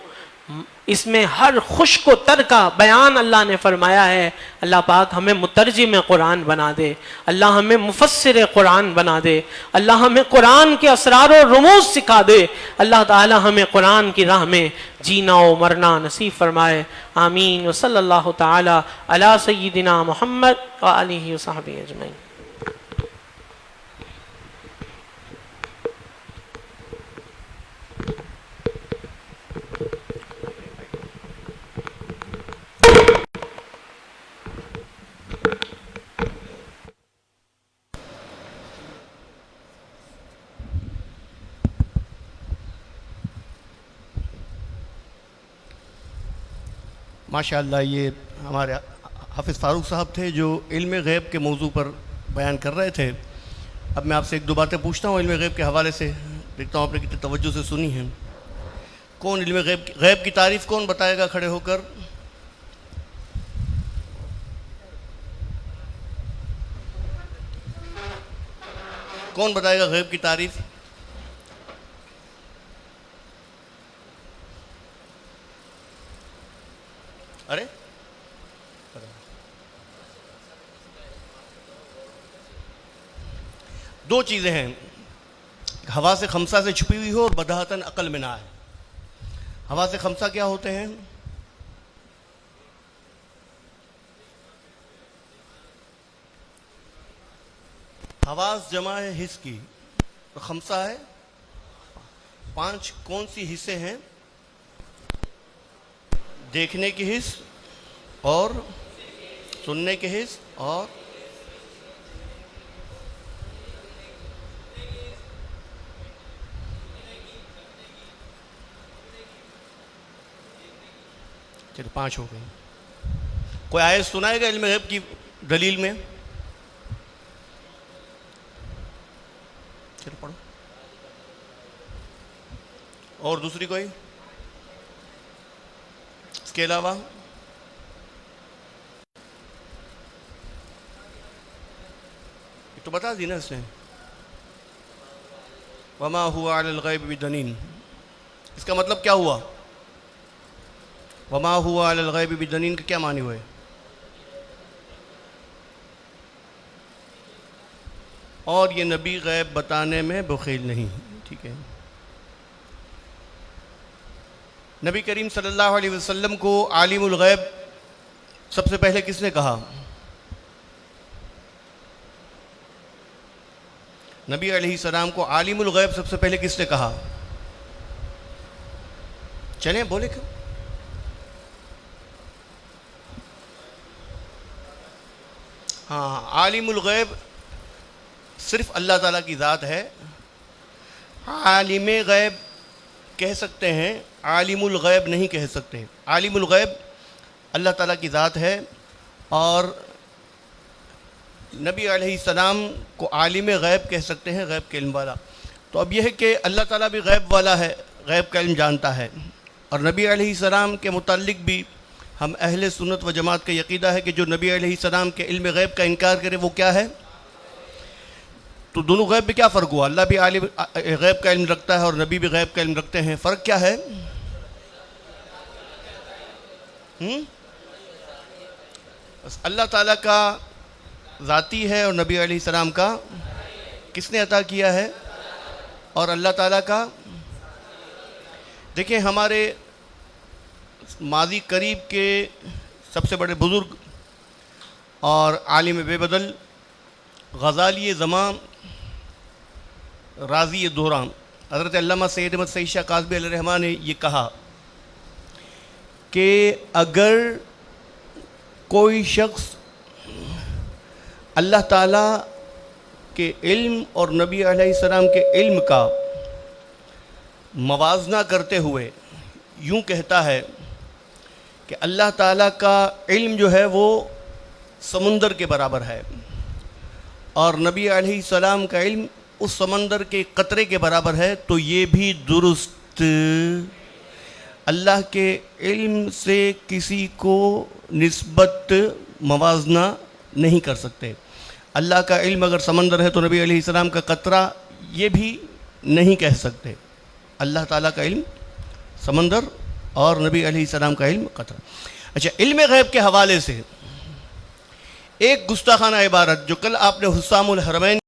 اس میں ہر خشک و تر کا بیان اللہ نے فرمایا ہے. اللہ پاک ہمیں مترجم قرآن بنا دے, اللہ ہمیں مفسر قرآن بنا دے, اللہ ہمیں قرآن کے اسرار و رموز سکھا دے. اللہ تعالی ہمیں قرآن کی راہ میں جینا و مرنا نصیب فرمائے. آمین. و صلی اللہ تعالی علی سیدنا محمد و آلہ و صحبہ اجمعین. ماشاءاللہ یہ ہمارے حافظ فاروق صاحب تھے جو علم غیب کے موضوع پر بیان کر رہے تھے. اب میں آپ سے ایک دو باتیں پوچھتا ہوں علم غیب کے حوالے سے, دیکھتا ہوں آپ نے کتنی توجہ سے سنی ہیں. کون علم غیب کی تعریف کون بتائے گا کھڑے ہو کر؟ کون بتائے گا غیب کی تعریف؟ ارے دو چیزیں ہیں, حواس خمسہ سے چھپی ہوئی ہو اور بداہتاً عقل میں نہ آئے. حواس خمسہ کیا ہوتے ہیں؟ حواس جمع ہے حس کی, تو خمسہ ہے پانچ. کون سی حصے ہیں؟ دیکھنے کی حس اور سننے کی حس اور چلو 5 ہو گئی. کوئی آیت سنائے گا علم غیب کی دلیل میں؟ چلو پڑھو. اور دوسری کوئی؟ کے علاوہ تو بتا دی نا اس نے، وما هو علی الغیب بدنین، اس کا مطلب کیا ہوا؟ وما هو علی الغیب بدنین کا کیا معنی ہوئے؟ اور یہ نبی غیب بتانے میں بخیل نہیں. ٹھیک ہے. نبی کریم صلی اللہ علیہ وسلم کو عالم الغیب سب سے پہلے کس نے کہا؟ نبی علیہ السلام کو عالم الغیب سب سے پہلے کس نے کہا؟ چلیں بولے کیوں؟ ہاں، عالم الغیب صرف اللہ تعالیٰ کی ذات ہے. عالم غیب کہہ سکتے ہیں، عالم الغیب نہیں کہہ سکتے. عالم الغیب اللہ تعالیٰ کی ذات ہے، اور نبی علیہ السلام کو عالم غیب کہہ سکتے ہیں، غیب کے علم والا. تو اب یہ ہے کہ اللہ تعالیٰ بھی غیب والا ہے، غیب کا علم جانتا ہے. اور نبی علیہ السلام کے متعلق بھی ہم اہل سنت و جماعت کا عقیدہ ہے کہ جو نبی علیہ السلام کے علم غیب کا انکار کرے وہ کیا ہے؟ تو دونوں غیب میں کیا فرق ہوا؟ اللہ بھی عالم غیب کا علم رکھتا ہے اور نبی بھی غیب کا علم رکھتے ہیں. فرق کیا ہے؟ بس اللہ تعالیٰ کا ذاتی ہے اور نبی علیہ السلام کا کس نے عطا کیا ہے؟ اور اللہ تعالیٰ کا، دیکھیں ہمارے ماضی قریب کے سب سے بڑے بزرگ اور عالم بے بدل غزالی زمان راضی دوران حضرت علامہ سید احمد سعید شاہ کاظمی علیہ الرحمٰن نے یہ کہا کہ اگر کوئی شخص اللہ تعالیٰ کے علم اور نبی علیہ السلام کے علم کا موازنہ کرتے ہوئے یوں کہتا ہے کہ اللہ تعالیٰ کا علم جو ہے وہ سمندر کے برابر ہے اور نبی علیہ السلام کا علم اس سمندر کے قطرے کے برابر ہے، تو یہ بھی درست. اللہ کے علم سے کسی کو نسبت موازنہ نہیں کر سکتے. اللہ کا علم اگر سمندر ہے تو نبی علیہ السلام کا قطرہ یہ بھی نہیں کہہ سکتے. اللہ تعالیٰ کا علم سمندر اور نبی علیہ السلام کا علم قطرہ. اچھا، علم غیب کے حوالے سے ایک گستاخانہ عبارت جو کل آپ نے حسام الحرمین